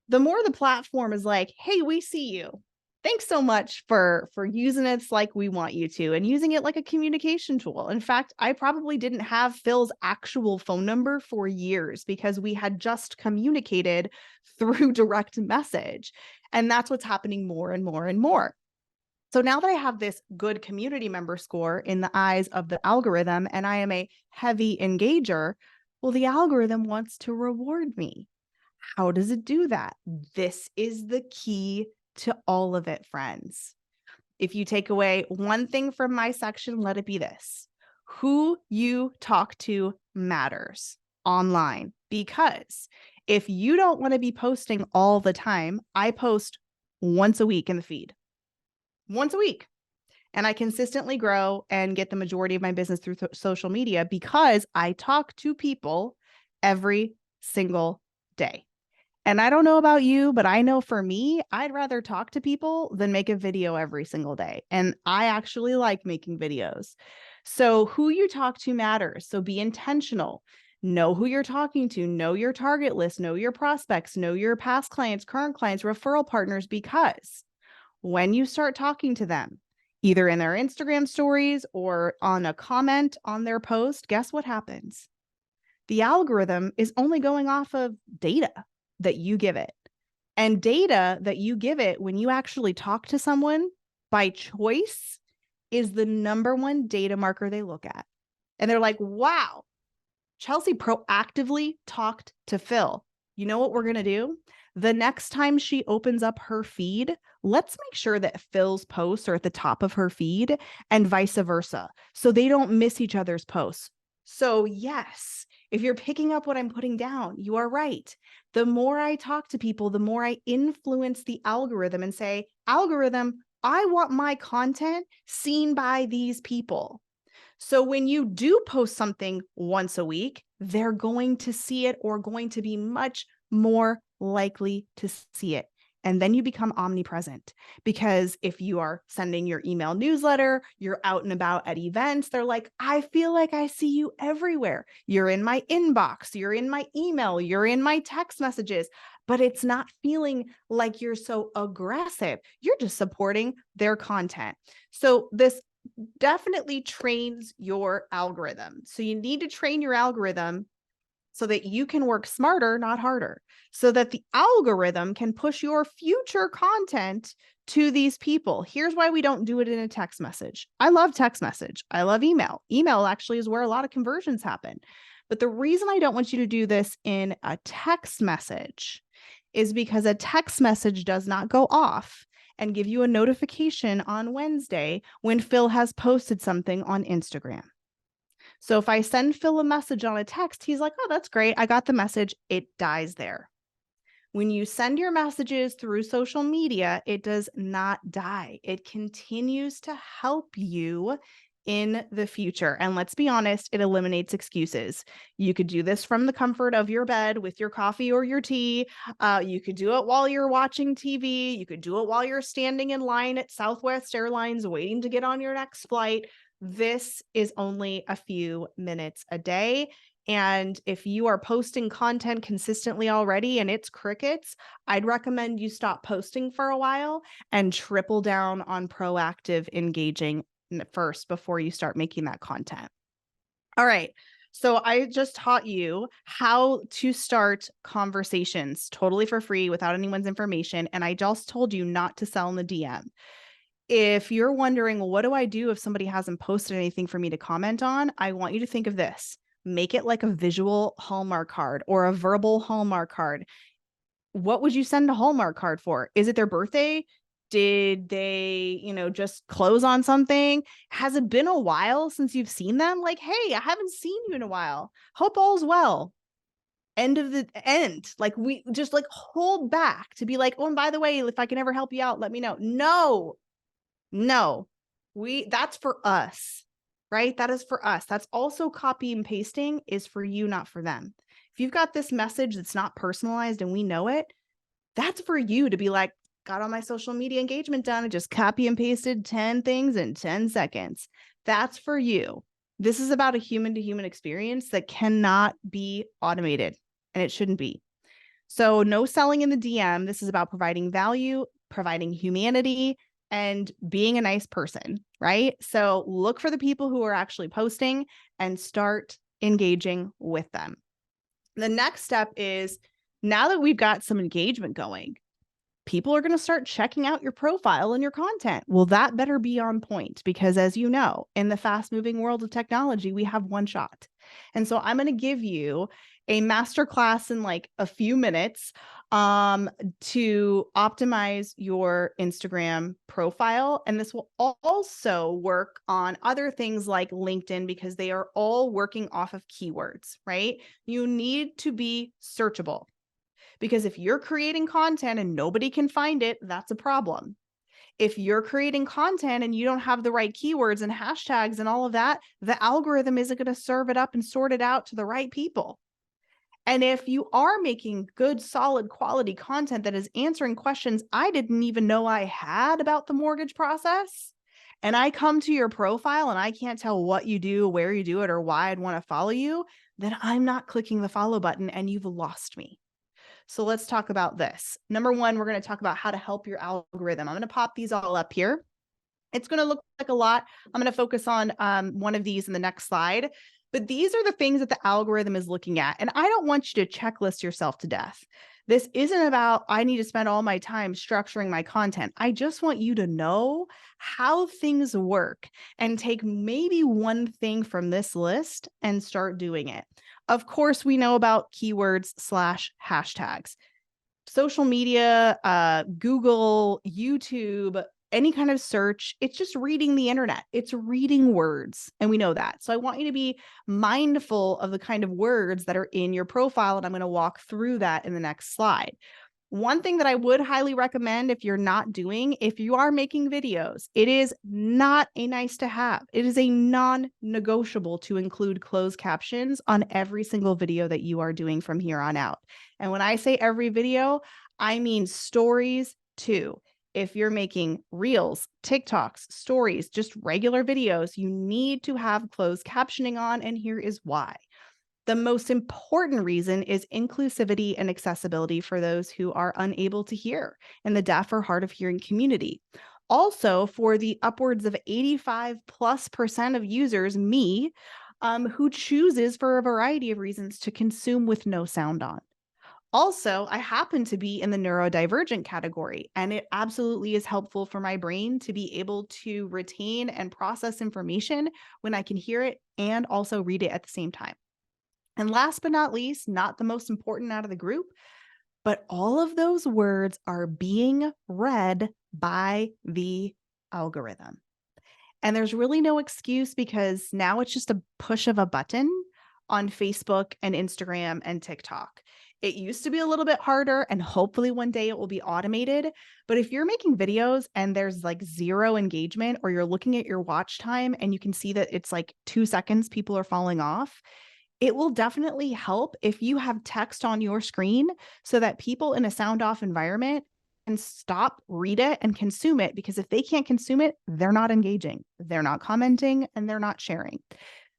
the more the platform is like, hey, we see you. Thanks so much for using it like we want you to and using it like a communication tool. In fact, I probably didn't have Phil's actual phone number for years because we had just communicated through direct message. And that's what's happening more and more and more. So now that I have this good community member score in the eyes of the algorithm and I am a heavy engager, well, the algorithm wants to reward me. How does it do that? This is the key to all of it, friends. If you take away one thing from my section, let it be this: who you talk to matters online. Because if you don't want to be posting all the time, I post once a week in the feed. Once a week. And I consistently grow and get the majority of my business through social media because I talk to people every single day. And I don't know about you, but I know for me, I'd rather talk to people than make a video every single day. And I actually like making videos. So who you talk to matters. So be intentional. Know who you're talking to, know your target list, know your prospects, know your past clients, current clients, referral partners, because when you start talking to them, either in their Instagram stories or on a comment on their post, guess what happens? The algorithm is only going off of data that you give it. And data that you give it when you actually talk to someone by choice is the number one data marker they look at. And they're like, wow, Chelsea proactively talked to Phil. You know what we're going to do? The next time she opens up her feed, let's make sure that Phil's posts are at the top of her feed and vice versa, so they don't miss each other's posts. So yes, if you're picking up what I'm putting down, you are right. The more I talk to people, the more I influence the algorithm and say, algorithm, I want my content seen by these people. So when you do post something once a week, they're going to see it or going to be much more likely to see it. And then you become omnipresent, because if you are sending your email newsletter, you're out and about at events, they're like, I feel like I see you everywhere. You're in my inbox, you're in my email, you're in my text messages, but it's not feeling like you're so aggressive. You're just supporting their content. So this definitely trains your algorithm. So you need to train your algorithm so that you can work smarter, not harder, so that the algorithm can push your future content to these people. Here's why we don't do it in a text message. I love text message. I love email. Email actually is where a lot of conversions happen. But the reason I don't want you to do this in a text message is because a text message does not go off and give you a notification on Wednesday when Phil has posted something on Instagram. So if I send Phil a message on a text, he's like, oh, that's great. I got the message. It dies there. When you send your messages through social media, it does not die. It continues to help you in the future. And let's be honest, it eliminates excuses. You could do this from the comfort of your bed with your coffee or your tea. You could do it while you're watching TV. You could do it while you're standing in line at Southwest Airlines waiting to get on your next flight. This is only a few minutes a day. And if you are posting content consistently already and it's crickets, I'd recommend you stop posting for a while and triple down on proactive engaging first before you start making that content. All right. So I just taught you how to start conversations totally for free without anyone's information. And I just told you not to sell in the DM. If you're wondering, well, what do I do if somebody hasn't posted anything for me to comment on? I want you to think of this. Make it like a visual Hallmark card or a verbal Hallmark card. What would you send a Hallmark card for? Is it their birthday? Did they, just close on something? Has it been a while since you've seen them? Like, hey, I haven't seen you in a while. Hope all's well. End of the end. Like, we just like hold back to be like, oh, and by the way, if I can ever help you out, let me know. No, that's for us, right? That is for us. That's also copy and pasting is for you, not for them. If you've got this message that's not personalized and we know it, that's for you to be like, got all my social media engagement done. I just copy and pasted 10 things in 10 seconds. That's for you. This is about a human to human experience that cannot be automated, and it shouldn't be. So no selling in the DM. This is about providing value, providing humanity, and being a nice person, right? So look for the people who are actually posting and start engaging with them. The next step is, now that we've got some engagement going, people are going to start checking out your profile and your content. Well, that better be on point, because as you know, in the fast moving world of technology, we have one shot. And so I'm going to give you a masterclass in like a few minutes to optimize your Instagram profile. And this will also work on other things like LinkedIn, because they are all working off of keywords, right? You need to be searchable. Because if you're creating content and nobody can find it, that's a problem. If you're creating content and you don't have the right keywords and hashtags and all of that, the algorithm isn't going to serve it up and sort it out to the right people. And if you are making good, solid, quality content that is answering questions I didn't even know I had about the mortgage process, and I come to your profile and I can't tell what you do, where you do it, or why I'd want to follow you, then I'm not clicking the follow button and you've lost me. So let's talk about this. Number one, we're going to talk about how to help your algorithm. I'm going to pop these all up here. It's going to look like a lot. I'm going to focus on one of these in the next slide. But these are the things that the algorithm is looking at. And I don't want you to checklist yourself to death. This isn't about, I need to spend all my time structuring my content. I just want you to know how things work and take maybe one thing from this list and start doing it. Of course, we know about keywords / hashtags. Social media, Google, YouTube, any kind of search, it's just reading the internet. It's reading words, and we know that. So I want you to be mindful of the kind of words that are in your profile, and I'm going to walk through that in the next slide. One thing that I would highly recommend, if you're not doing, if you are making videos, it is not a nice to have. It is a non-negotiable to include closed captions on every single video that you are doing from here on out. And when I say every video, I mean stories too. If you're making reels, TikToks, stories, just regular videos, you need to have closed captioning on, and here is why. The most important reason is inclusivity and accessibility for those who are unable to hear in the deaf or hard of hearing community. Also, for the upwards of 85+% of users, me, who chooses for a variety of reasons to consume with no sound on. Also, I happen to be in the neurodivergent category, and it absolutely is helpful for my brain to be able to retain and process information when I can hear it and also read it at the same time. And last but not least, not the most important out of the group, but all of those words are being read by the algorithm. And there's really no excuse, because now it's just a push of a button on Facebook and Instagram and TikTok. It used to be a little bit harder, and hopefully one day it will be automated. But if you're making videos and there's like zero engagement, or you're looking at your watch time and you can see that it's like 2 seconds, people are falling off, it will definitely help if you have text on your screen so that people in a sound off environment can stop, read it, and consume it. Because if they can't consume it, they're not engaging, they're not commenting, and they're not sharing.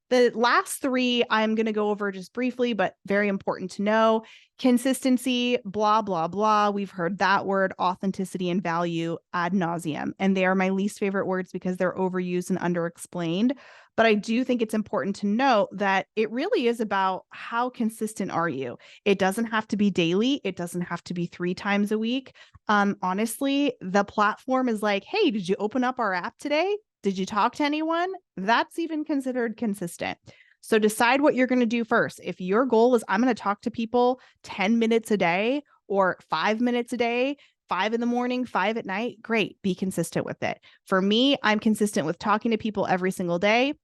The last three I'm going to go over just briefly, but very important to know. Consistency, blah, blah, blah. We've heard that word, authenticity and value ad nauseum. And they are my least favorite words because they're overused and underexplained. But I do think it's important to note that it really is about how consistent are you? It doesn't have to be daily. It doesn't have to be 3 times a week. Honestly, the platform is like, hey, did you open up our app today? Did you talk to anyone? That's even considered consistent. So decide what you're going to do first. If your goal is I'm going to talk to people 10 minutes a day or 5 minutes a day, 5 in the morning, 5 at night, great. Be consistent with it. For me, I'm consistent with talking to people every single day,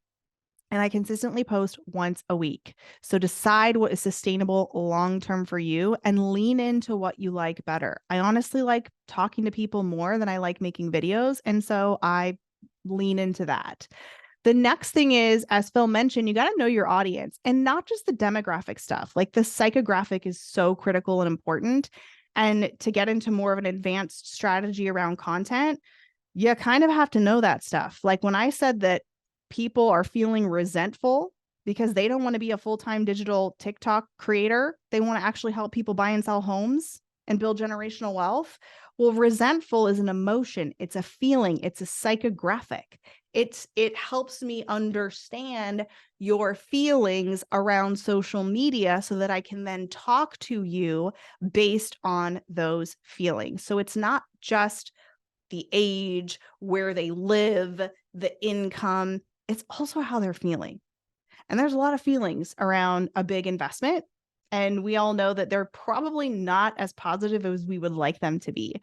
and I consistently post once a week. So decide what is sustainable long-term for you and lean into what you like better. I honestly like talking to people more than I like making videos. And so I lean into that. The next thing is, as Phil mentioned, you got to know your audience and not just the demographic stuff. Like the psychographic is so critical and important. And to get into more of an advanced strategy around content, you kind of have to know that stuff. Like when I said that people are feeling resentful because they don't want to be a full-time digital TikTok creator, they want to actually help people buy and sell homes and build generational wealth. Well, resentful is an emotion. It's a feeling. It's a psychographic. It helps me understand your feelings around social media so that I can then talk to you based on those feelings. So it's not just the age, where they live, the income. It's also how they're feeling. And there's a lot of feelings around a big investment. And we all know that they're probably not as positive as we would like them to be.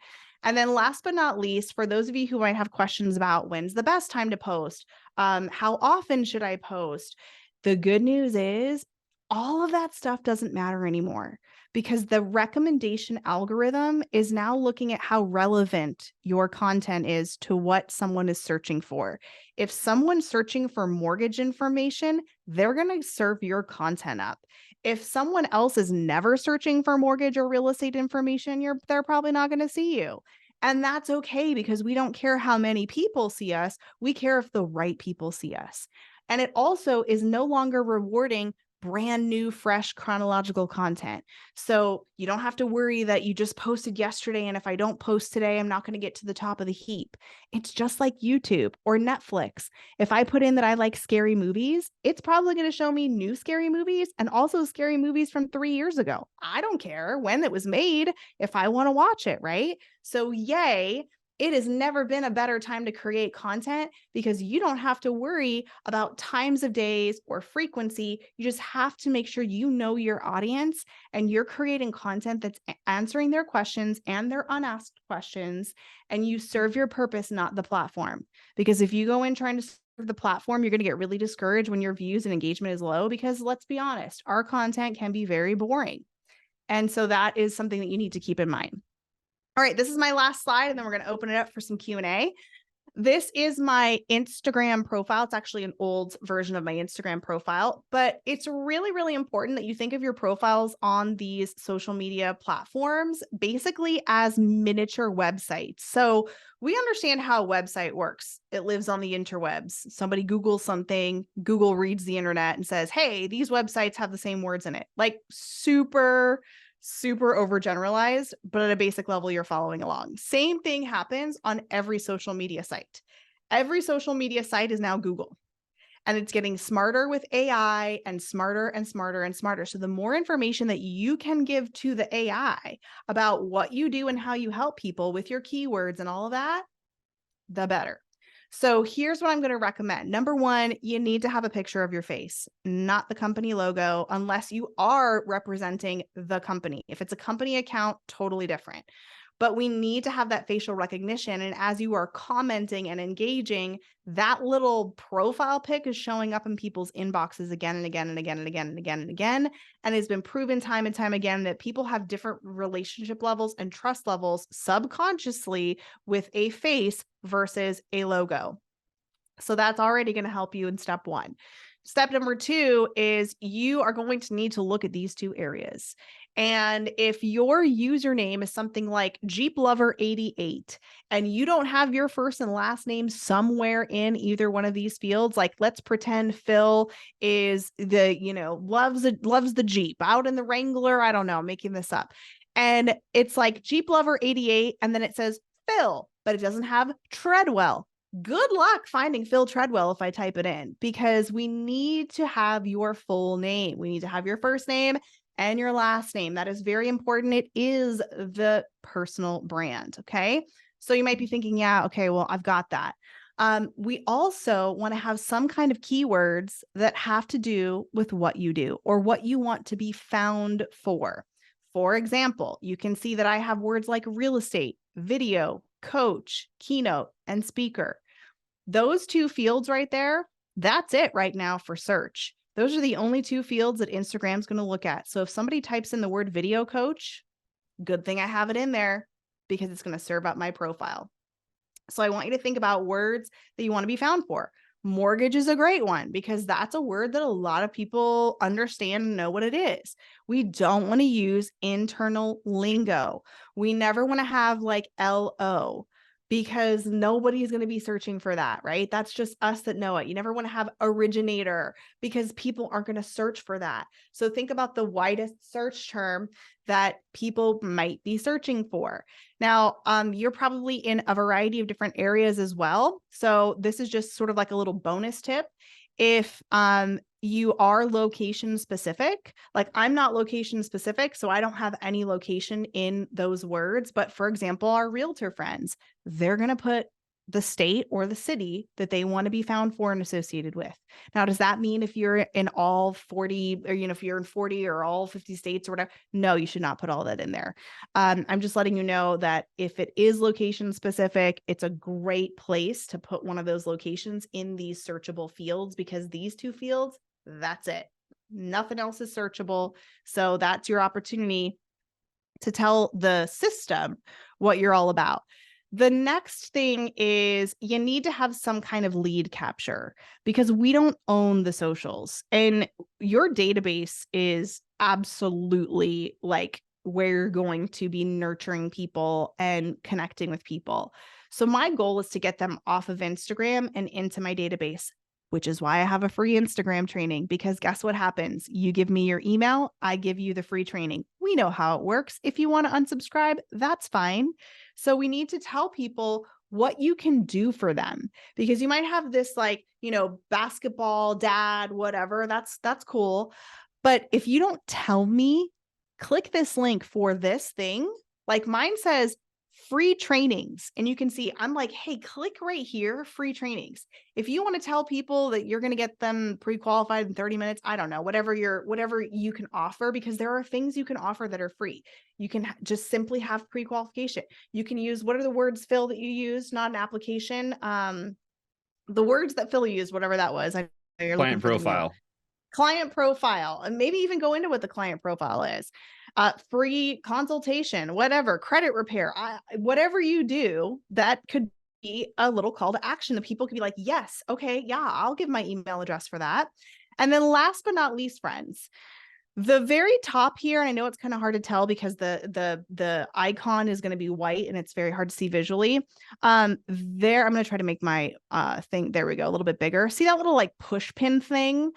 And then last but not least, for those of you who might have questions about when's the best time to post, how often should I post? The good news is all of that stuff doesn't matter anymore because the recommendation algorithm is now looking at how relevant your content is to what someone is searching for. If someone's searching for mortgage information, they're going to serve your content up. If someone else is never searching for mortgage or real estate information, they're probably not going to see you. And that's okay because we don't care how many people see us. We care if the right people see us. And it also is no longer rewarding brand new, fresh chronological content. So you don't have to worry that you just posted yesterday, and if I don't post today, I'm not going to get to the top of the heap. It's just like YouTube or Netflix. If I put in that I like scary movies, it's probably going to show me new scary movies and also scary movies from 3 years ago. I don't care when it was made if I want to watch it, right? So yay. It has never been a better time to create content because you don't have to worry about times of days or frequency. You just have to make sure you know your audience and you're creating content that's answering their questions and their unasked questions, and you serve your purpose, not the platform. Because if you go in trying to serve the platform, you're going to get really discouraged when your views and engagement is low because let's be honest, our content can be very boring. And so that is something that you need to keep in mind. All right, this is my last slide, and then we're going to open it up for some Q&A. This is my Instagram profile. It's actually an old version of my Instagram profile, but it's really, really important that you think of your profiles on these social media platforms basically as miniature websites. So we understand how a website works. It lives on the interwebs. Somebody Googles something, Google reads the internet and says, hey, these websites have the same words in it. Like super overgeneralized, but at a basic level, you're following along. Same thing happens on every social media site. Every social media site is now Google, and it's getting smarter with AI and smarter and smarter and smarter. So the more information that you can give to the AI about what you do and how you help people with your keywords and all of that, the better. So here's what I'm going to recommend. Number one, you need to have a picture of your face, not the company logo, unless you are representing the company. If it's a company account, totally different. But we need to have that facial recognition. And as you are commenting and engaging, that little profile pic is showing up in people's inboxes again and again and again and again and again and again. And it's been proven time and time again that people have different relationship levels and trust levels subconsciously with a face versus a logo. So that's already going to help you in step one. Step number 2 is you are going to need to look at these 2 areas. And if your username is something like Jeep Lover 88 and you don't have your first and last name somewhere in either one of these fields, like let's pretend Phil is the, loves the Jeep out in the Wrangler. I don't know, I'm making this up. And it's like Jeep Lover 88 and then it says Phil, but it doesn't have Treadwell. Good luck finding Phil Treadwell if I type it in, because we need to have your full name. We need to have your first name and your last name. That is very important. It is the personal brand. Okay. So you might be thinking, yeah, okay, well, I've got that. We also want to have some kind of keywords that have to do with what you do or what you want to be found for. For example, you can see that I have words like real estate, video, coach, keynote, and speaker. Those 2 fields right there, that's it right now for search. Those are the only 2 fields that Instagram's going to look at. So if somebody types in the word video coach, good thing I have it in there because it's going to serve up my profile. So I want you to think about words that you want to be found for. Mortgage is a great one because that's a word that a lot of people understand and know what it is. We don't want to use internal lingo. We never want to have like LO because nobody's going to be searching for that, right? That's just us that know it. You never want to have originator because people aren't going to search for that. So think about the widest search term that people might be searching for. Now, you're probably in a variety of different areas as well. So this is just sort of like a little bonus tip. If you are location specific, like I'm not location specific, so I don't have any location in those words. But for example, our realtor friends, they're going to put the state or the city that they want to be found for and associated with. Now, does that mean if you're in all 40 or, if you're in 40 or all 50 states or whatever? No, you should not put all that in there. I'm just letting you know that if it is location specific, it's a great place to put one of those locations in these searchable fields because these 2 fields, that's it. Nothing else is searchable. So that's your opportunity to tell the system what you're all about. The next thing is you need to have some kind of lead capture because we don't own the socials and your database is absolutely like where you're going to be nurturing people and connecting with people. So my goal is to get them off of Instagram and into my database, which is why I have a free Instagram training, because guess what happens? You give me your email, I give you the free training. We know how it works. If you want to unsubscribe, that's fine. So we need to tell people what you can do for them, because you might have this like, basketball dad, whatever, that's cool. But if you don't tell me, click this link for this thing, like mine says free trainings. And you can see, I'm like, hey, click right here, free trainings. If you want to tell people that you're going to get them pre-qualified in 30 minutes, I don't know, whatever you can offer, because there are things you can offer that are free. You can just simply have pre-qualification. You can use, what are the words, Phil, that you use? Not an application. The words that Phil used, whatever that was. I know you're looking Client for the profile. client profile, and maybe even go into what the client profile is. Free consultation, whatever, credit repair, whatever you do, that could be a little call to action that people could be like, yes, okay, yeah, I'll give my email address for that. And then last but not least, friends, the very top here, and I know it's kind of hard to tell because the icon is going to be white and it's very hard to see visually. There, I'm going to try to make my thing, there we go, a little bit bigger. See that little like push pin thing?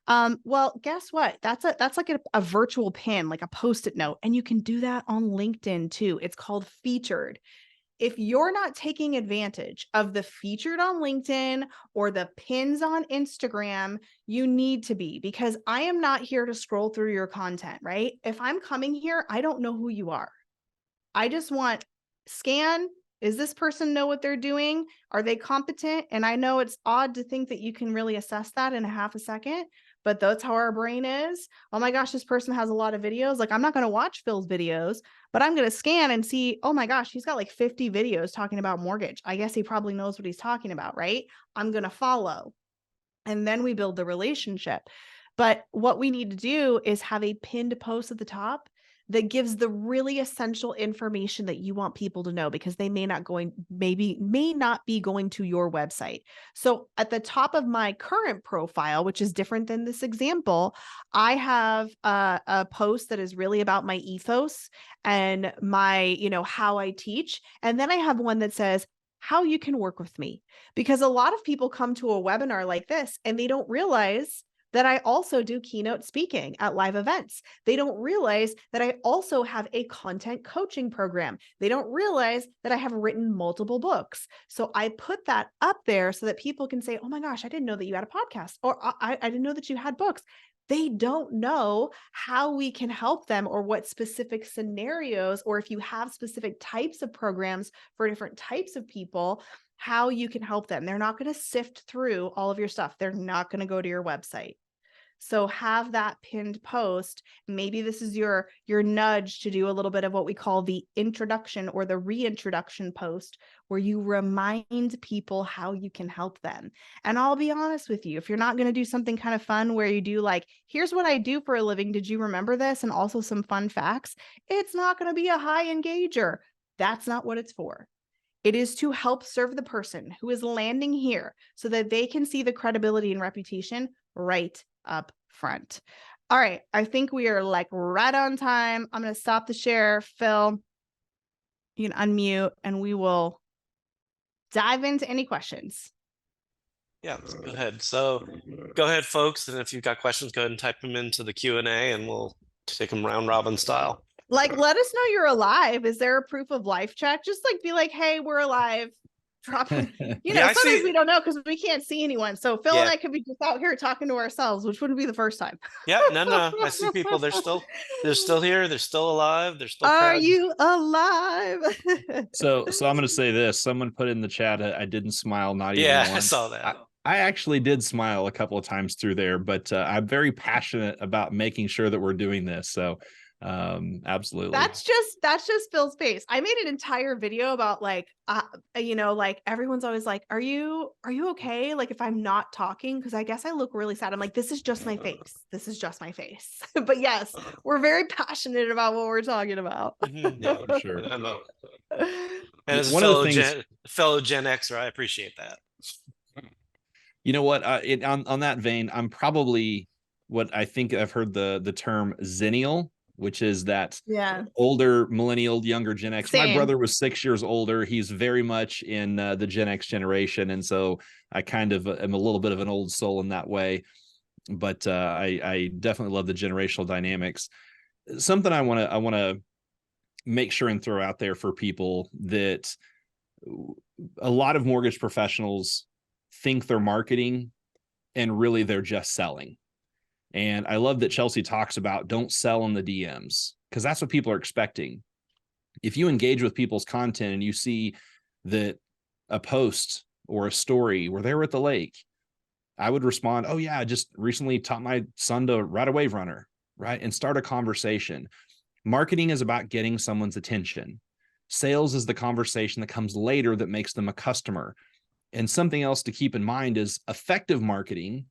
Well, guess what? That's like a virtual pin, like a Post-it note. And you can do that on LinkedIn too. It's called featured. If you're not taking advantage of the featured on LinkedIn or the pins on Instagram, you need to be, because I am not here to scroll through your content, right? If I'm coming here, I don't know who you are. I just want scan. Is this person know what they're doing? Are they competent? And I know it's odd to think that you can really assess that in a half a second, but that's how our brain is. Oh my gosh, this person has a lot of videos. Like, I'm not going to watch Phil's videos, but I'm going to scan and see, oh my gosh, he's got like 50 videos talking about mortgage. I guess he probably knows what he's talking about, right? I'm going to follow. And then we build the relationship. But what we need to do is have a pinned post at the top that gives the really essential information that you want people to know, because they may not be going to your website. So at the top of my current profile, which is different than this example, I have a post that is really about my ethos and my, how I teach. And then I have one that says how you can work with me, because a lot of people come to a webinar like this and they don't realize that I also do keynote speaking at live events. They don't realize that I also have a content coaching program. They don't realize that I have written multiple books. So I put that up there so that people can say, oh my gosh, I didn't know that you had a podcast, or I didn't know that you had books. They don't know how we can help them, or what specific scenarios, or if you have specific types of programs for different types of people, how you can help them. They're not going to sift through all of your stuff. They're not going to go to your website. So have that pinned post. Maybe this is your nudge to do a little bit of what we call the introduction or the reintroduction post, where you remind people how you can help them. And I'll be honest with you, if you're not going to do something kind of fun where you do like, here's what I do for a living, did you remember this? And also some fun facts, it's not going to be a high engager. That's not what it's for. It is to help serve the person who is landing here so that they can see the credibility and reputation right up front. All right. I think we are like right on time. I'm going to stop the share. Phil, you can unmute and we will dive into any questions. Yeah, go ahead. So go ahead, folks. And if you've got questions, go ahead and type them into the Q&A and we'll take them round robin style. Like, let us know you're alive. Is there a proof of life check? Just like be like, hey, we're alive. Sometimes we don't know because we can't see anyone. So Phil and I could be just out here talking to ourselves, which wouldn't be the first time. Yeah, no. I see people. They're still here. They're still alive. They're still. Are you alive? So I'm going to say this. Someone put in the chat, I didn't smile, not even once. I saw that. I actually did smile a couple of times through there, but I'm very passionate about making sure that we're doing this. So absolutely. That's just Phil's face. I made an entire video about like everyone's always like, are you okay? Like if I'm not talking, because I guess I look really sad. I'm like, this is just my face. This is just my face. But yes, we're very passionate about what we're talking about. Yeah, for sure. I know. And as a fellow Gen Xer, I appreciate that. You know what? On that vein, I'm probably what I think I've heard the term Zennial, which is that older millennial, younger Gen X. Same. My brother was 6 years older. He's very much in the Gen X generation. And so I kind of am a little bit of an old soul in that way. But I definitely love the generational dynamics. Something I want to make sure and throw out there for people, that a lot of mortgage professionals think they're marketing and really they're just selling. And I love that Chelsea talks about don't sell in the DMs, because that's what people are expecting. If you engage with people's content and you see that a post or a story where they were at the lake, I would respond, oh yeah, I just recently taught my son to ride a wave runner, right? And start a conversation. Marketing is about getting someone's attention. Sales is the conversation that comes later that makes them a customer. And something else to keep in mind is effective marketing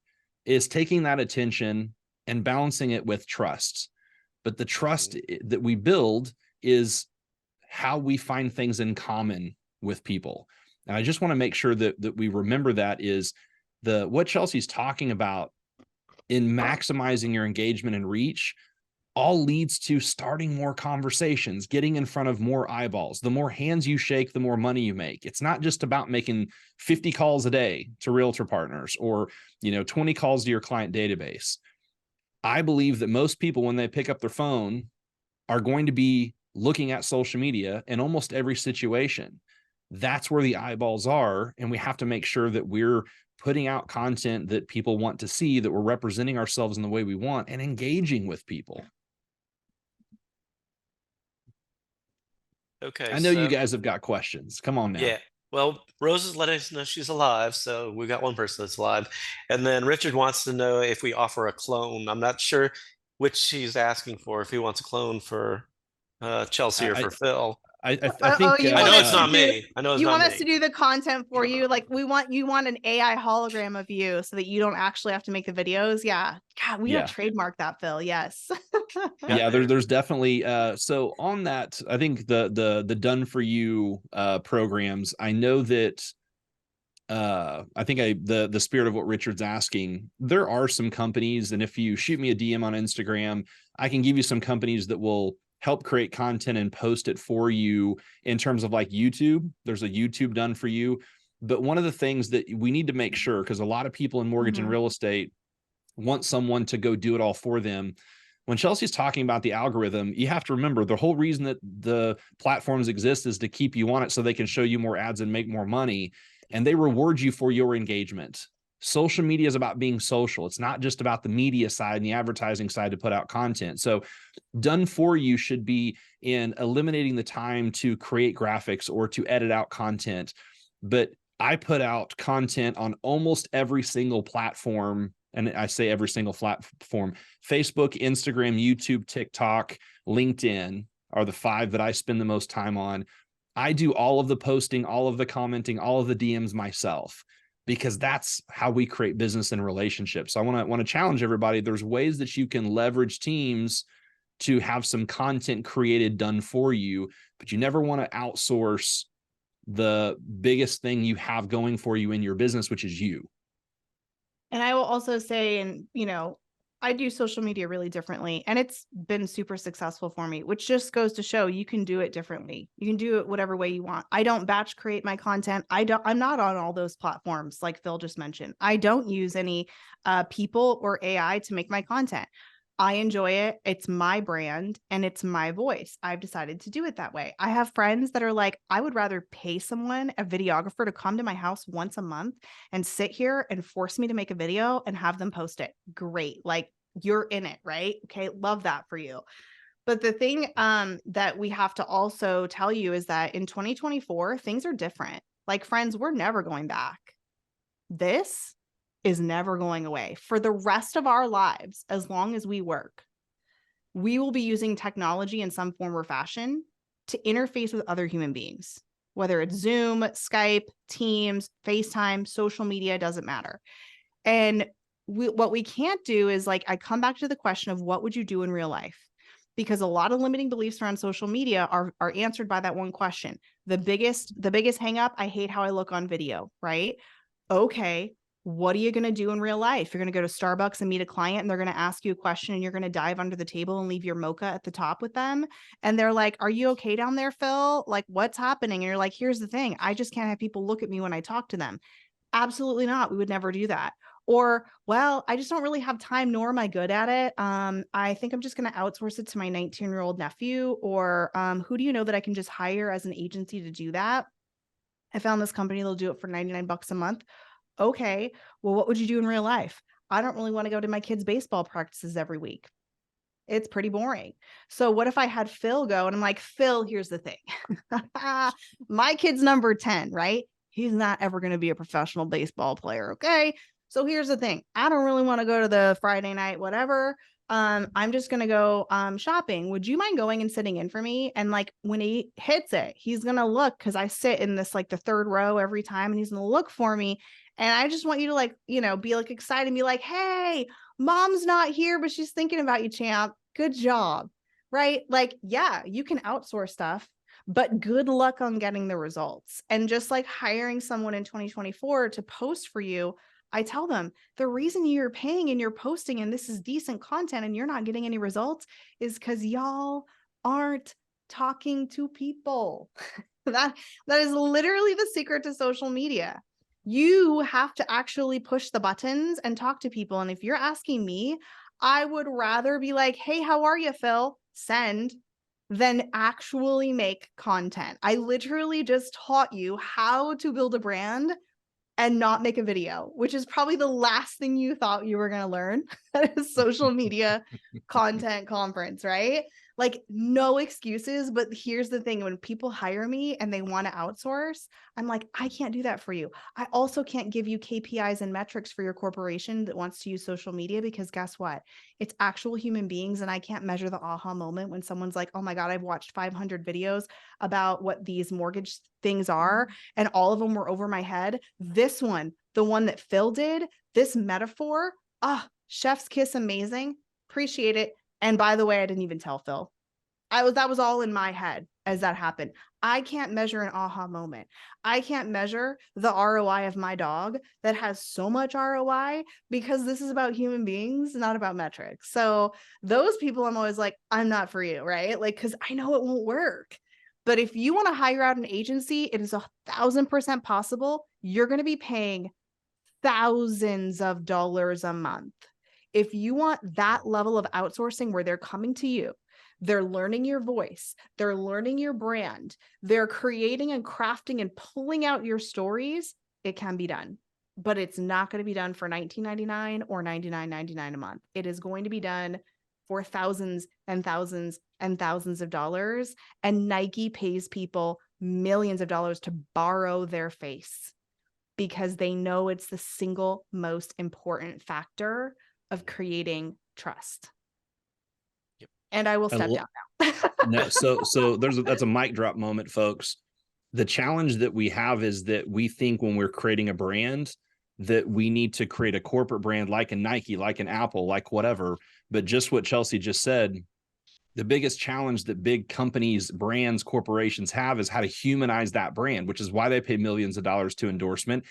is taking that attention and balancing it with trust. But the trust that we build is how we find things in common with people. And I just want to make sure that we remember that is what Chelsea's talking about in maximizing your engagement and reach all leads to starting more conversations, getting in front of more eyeballs. The more hands you shake, the more money you make. It's not just about making 50 calls a day to realtor partners or 20 calls to your client database. I believe that most people, when they pick up their phone, are going to be looking at social media in almost every situation. That's where the eyeballs are, and we have to make sure that we're putting out content that people want to see, that we're representing ourselves in the way we want, and engaging with people. Okay. I know you guys have got questions. Come on now. Yeah. Well, Rose is letting us know she's alive, so we got one person that's alive. And then Richard wants to know if we offer a clone. I'm not sure which she's asking for, if he wants a clone for Chelsea or for Phil. I think I know it's not me. I know it's not me. You want us to do the content for you? Like you want an AI hologram of you so that you don't actually have to make the videos? Yeah. God, we gotta trademark that, Phil. Yes. Yeah, there's definitely so on that, I think the done for you programs, I know that I think the spirit of what Richard's asking, there are some companies, and if you shoot me a DM on Instagram, I can give you some companies that will help create content and post it for you in terms of like YouTube. There's a YouTube done for you. But one of the things that we need to make sure, because a lot of people in mortgage and real estate want someone to go do it all for them. When Chelsea's talking about the algorithm, you have to remember the whole reason that the platforms exist is to keep you on it so they can show you more ads and make more money. And they reward you for your engagement. Social media is about being social. It's not just about the media side and the advertising side to put out content. So done for you should be in eliminating the time to create graphics or to edit out content. But I put out content on almost every single platform. And I say every single platform: Facebook, Instagram, YouTube, TikTok, LinkedIn are the 5 that I spend the most time on. I do all of the posting, all of the commenting, all of the DMs myself, because that's how we create business and relationships. So I want to challenge everybody. There's ways that you can leverage teams to have some content created done for you, but you never want to outsource the biggest thing you have going for you in your business, which is you. And I will also say, and I do social media really differently, and it's been super successful for me, which just goes to show you can do it differently. You can do it whatever way you want. I don't batch create my content. I'm not on all those platforms like Phil just mentioned. I don't use any people or AI to make my content. I enjoy it. It's my brand and it's my voice. I've decided to do it that way. I have friends that are like, I would rather pay someone, a videographer, to come to my house once a month and sit here and force me to make a video and have them post it. Great. Like, you're in it, right? Okay. Love that for you. But the thing that we have to also tell you is that in 2024, things are different. Like, friends, we're never going back. This is never going away. For the rest of our lives, as long as we work, we will be using technology in some form or fashion to interface with other human beings, whether it's Zoom, Skype, Teams, FaceTime, social media, doesn't matter. And what we can't do is, like, I come back to the question of what would you do in real life? Because a lot of limiting beliefs around social media are answered by that one question. The biggest hang up, I hate how I look on video, right? Okay. What are you going to do in real life? You're going to go to Starbucks and meet a client, and they're going to ask you a question, and you're going to dive under the table and leave your mocha at the top with them. And they're like, are you okay down there, Phil? Like, what's happening? And you're like, here's the thing. I just can't have people look at me when I talk to them. Absolutely not. We would never do that. Or, well, I just don't really have time, nor am I good at it. I think I'm just going to outsource it to my 19-year-old nephew. Or who do you know that I can just hire as an agency to do that? I found this company, they'll do it for $99 a month. Okay, well, what would you do in real life? I don't really want to go to my kids' baseball practices every week. It's pretty boring. So what if I had Phil go, and I'm like, Phil, here's the thing. My kid's number 10, right? He's not ever going to be a professional baseball player. Okay. So here's the thing. I don't really want to go to the Friday night, whatever. I'm just going to go shopping. Would you mind going and sitting in for me? And like, when he hits it, he's going to look, because I sit in this, like, the third row every time, and he's going to look for me. And I just want you to, like, be like excited and be like, hey, mom's not here, but she's thinking about you, champ. Good job. Right? Like, yeah, you can outsource stuff, but good luck on getting the results. And just like hiring someone in 2024 to post for you, I tell them the reason you're paying and you're posting and this is decent content and you're not getting any results is because y'all aren't talking to people. That is literally the secret to social media. You have to actually push the buttons and talk to people. And if you're asking me, I would rather be like, hey, how are you, Phil? Send, than actually make content. I literally just taught you how to build a brand and not make a video, which is probably the last thing you thought you were going to learn at a social media content conference, right? Like, no excuses. But here's the thing. When people hire me and they want to outsource, I'm like, I can't do that for you. I also can't give you KPIs and metrics for your corporation that wants to use social media, because guess what? It's actual human beings. And I can't measure the aha moment when someone's like, oh my God, I've watched 500 videos about what these mortgage things are, and all of them were over my head. This one, the one that Phil did, this metaphor, chef's kiss, amazing. Appreciate it. And by the way, I didn't even tell Phil. That was all in my head as that happened. I can't measure an aha moment. I can't measure the ROI of my dog that has so much ROI, because this is about human beings, not about metrics. So those people, I'm always like, I'm not for you, right? Like, because I know it won't work. But if you want to hire out an agency, it is 1,000% possible. You're going to be paying thousands of dollars a month. If you want that level of outsourcing where they're coming to you, they're learning your voice, they're learning your brand, they're creating and crafting and pulling out your stories, it can be done. But it's not going to be done for $19.99 or $99.99 a month. It is going to be done for thousands and thousands and thousands of dollars. And Nike pays people millions of dollars to borrow their face, because they know it's the single most important factor of creating trust. Yep. And I will step down now. No, so that's a mic drop moment, folks. The challenge that we have is that we think when we're creating a brand that we need to create a corporate brand like a Nike, like an Apple, like whatever. But just what Chelsea just said, the biggest challenge that big companies, brands, corporations have is how to humanize that brand, which is why they pay millions of dollars to endorsement.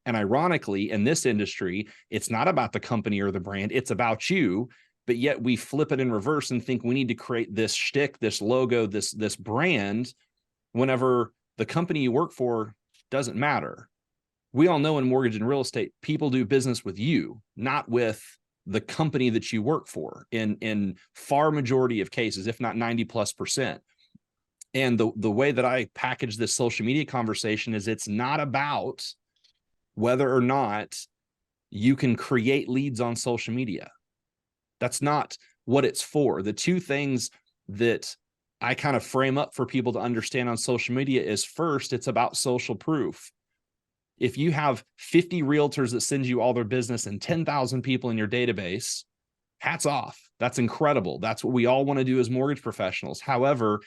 And ironically, in this industry, it's not about the company or the brand, it's about you. But yet we flip it in reverse and think we need to create this shtick, this logo, this brand, whenever the company you work for doesn't matter. We all know in mortgage and real estate, people do business with you, not with the company that you work for in far majority of cases, if not 90+%. And the way that I package this social media conversation is it's not about whether or not you can create leads on social media. That's not what it's for. The two things that I kind of frame up for people to understand on social media is, first, it's about social proof. If you have 50 realtors that send you all their business and 10,000 people in your database, hats off. That's incredible. That's what we all want to do as mortgage professionals. However,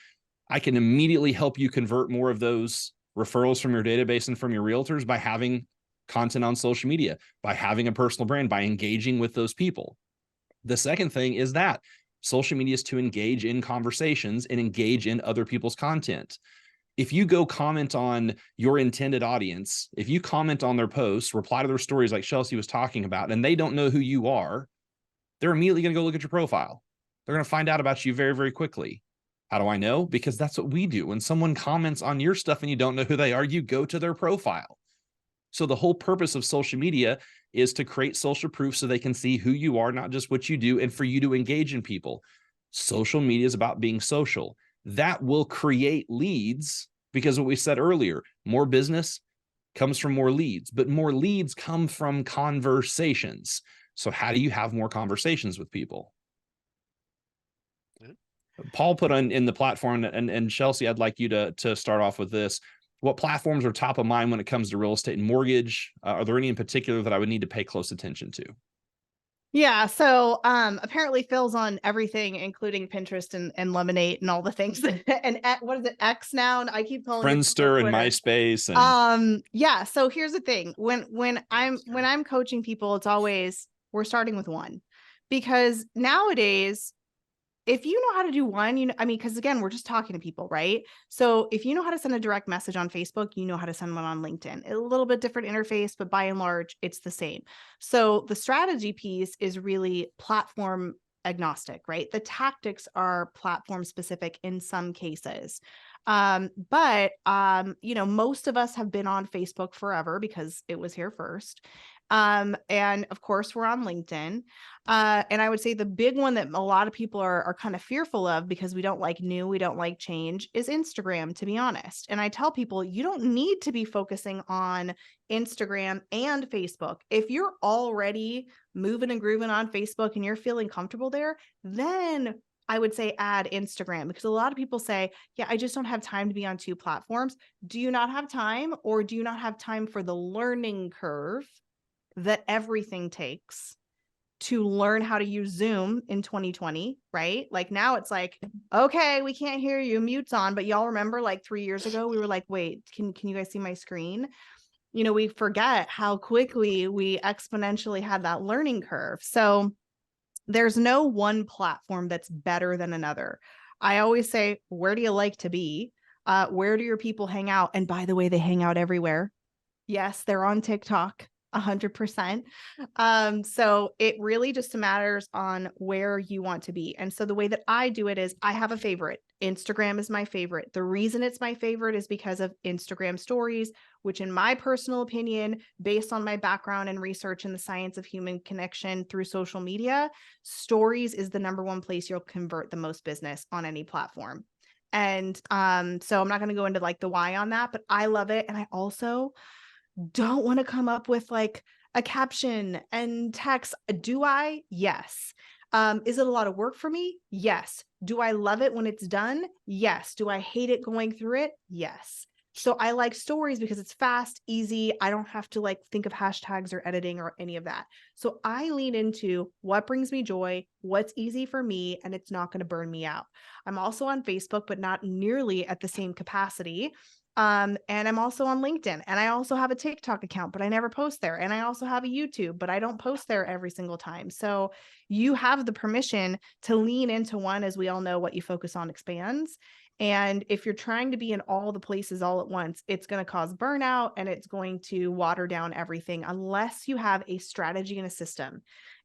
I can immediately help you convert more of those referrals from your database and from your realtors by having content on social media, by having a personal brand, by engaging with those people. The second thing is that social media is to engage in conversations and engage in other people's content. If you go comment on your intended audience, if you comment on their posts, reply to their stories like Chelsea was talking about, and they don't know who you are, they're immediately going to go look at your profile. They're going to find out about you very, very quickly. How do I know? Because that's what we do. When someone comments on your stuff and you don't know who they are, you go to their profile. So the whole purpose of social media is to create social proof so they can see who you are, not just what you do, and for you to engage in people. Social media is about being social. That will create leads, because what we said earlier, more business comes from more leads, but more leads come from conversations. So how do you have more conversations with people? Paul put on in the platform, and Chelsea, I'd like you to start off with this. What platforms are top of mind when it comes to real estate and mortgage? Are there any in particular that I would need to pay close attention to? Yeah. So apparently Phil's on everything, including Pinterest and Lemonade and all the things. And what is it, X now? And I keep calling Friendster it and MySpace. And yeah. So here's the thing. When I'm coaching people, it's always, we're starting with one, because nowadays, if you know how to do one, I mean, because again, we're just talking to people, right? So if you know how to send a direct message on Facebook, you know how to send one on LinkedIn. A little bit different interface, but by and large, it's the same. So the strategy piece is really platform agnostic, right? The tactics are platform specific in some cases. But most of us have been on Facebook forever because it was here first. And of course, we're on LinkedIn. And I would say the big one that a lot of people are kind of fearful of, because we don't like new, we don't like change, is Instagram, to be honest. And I tell people, you don't need to be focusing on Instagram and Facebook. If you're already moving and grooving on Facebook and you're feeling comfortable there, then I would say add Instagram, because a lot of people say, yeah, I just don't have time to be on two platforms. Do you not have time, or do you not have time for the learning curve that everything takes to learn how to use Zoom in 2020, right? Like now it's like, okay, we can't hear you, mute's on. But y'all remember like 3 years ago, we were like, wait, can you guys see my screen? We forget how quickly we exponentially had that learning curve. So There's no one platform that's better than another. I always say, where do you like to be? Where do your people hang out? And by the way, they hang out everywhere. Yes, they're on TikTok, 100%. So it really just matters on where you want to be. And so the way that I do it is I have a favorite. Instagram is my favorite. The reason it's my favorite is because of Instagram stories, which in my personal opinion, based on my background and research in the science of human connection through social media, stories is the number one place you'll convert the most business on any platform. And so I'm not going to go into like the why on that, but I love it. And I also don't want to come up with like a caption and text. Do I? Yes. Is it a lot of work for me? Yes. Do I love it when it's done? Yes. Do I hate it going through it? Yes. So I like stories because it's fast, easy. I don't have to like think of hashtags or editing or any of that. So I lean into what brings me joy, what's easy for me, and it's not going to burn me out. I'm also on Facebook, but not nearly at the same capacity. And I'm also on LinkedIn, and I also have a TikTok account, but I never post there. And I also have a YouTube, but I don't post there every single time. So you have the permission to lean into one. As we all know, what you focus on expands. And if you're trying to be in all the places all at once, it's going to cause burnout and it's going to water down everything unless you have a strategy and a system.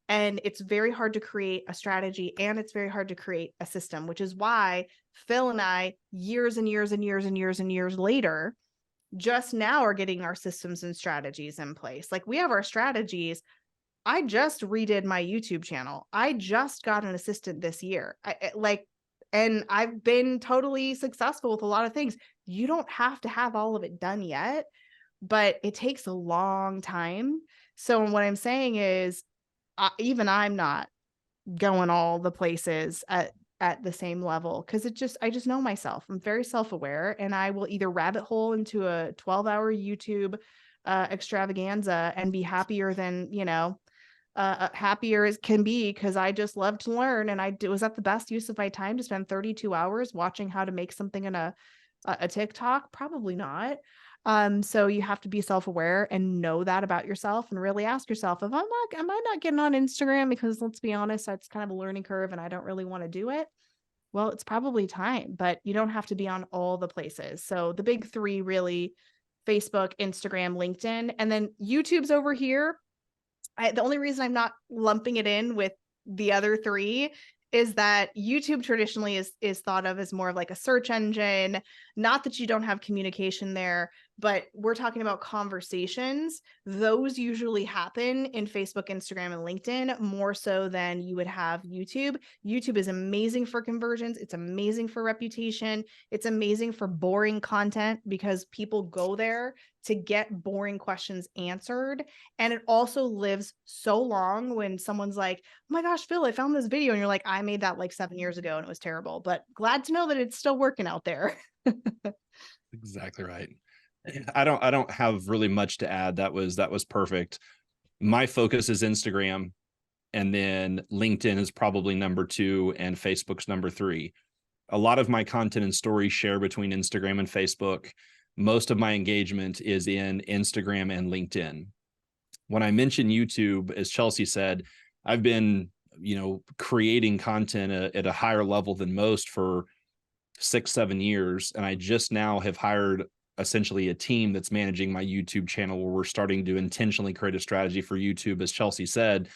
And it's very hard to create a strategy and it's very hard to create a system, which is why Phil and I, years and years and years and years and years later, just now are getting our systems and strategies in place. Like we have our strategies. I just redid my YouTube channel. I just got an assistant this year. And I've been totally successful with a lot of things. You don't have to have all of it done yet, but it takes a long time. So what I'm saying is, even I'm not going all the places at the same level because I just know myself. I'm very self-aware, and I will either rabbit hole into a 12-hour YouTube extravaganza and be happier than, happier as can be because I just love to learn. And was that the best use of my time to spend 32 hours watching how to make something in a TikTok? Probably not. So you have to be self-aware and know that about yourself and really ask yourself, am I not getting on Instagram because, let's be honest, that's kind of a learning curve and I don't really want to do it. Well, it's probably time, but you don't have to be on all the places. So the big three really: Facebook, Instagram, LinkedIn, and then YouTube's over here. The only reason I'm not lumping it in with the other three is that YouTube traditionally is thought of as more of like a search engine. Not that you don't have communication there, but we're talking about conversations. Those usually happen in Facebook, Instagram, and LinkedIn more so than you would have YouTube. YouTube is amazing for conversions. It's amazing for reputation. It's amazing for boring content because people go there to get boring questions answered. And it also lives so long when someone's like, oh my gosh, Phil, I found this video. And you're like, I made that like 7 years ago and it was terrible, but glad to know that it's still working out there. Exactly right. I don't have really much to add. That was perfect. My focus is Instagram, and then LinkedIn is probably number 2 and Facebook's number 3. A lot of my content and stories share between Instagram and Facebook. Most of my engagement is in Instagram and LinkedIn. When I mention YouTube, as Chelsea said, I've been, creating content at a higher level than most for 6-7 years. And I just now have hired essentially a team that's managing my YouTube channel, where we're starting to intentionally create a strategy for YouTube, as Chelsea said.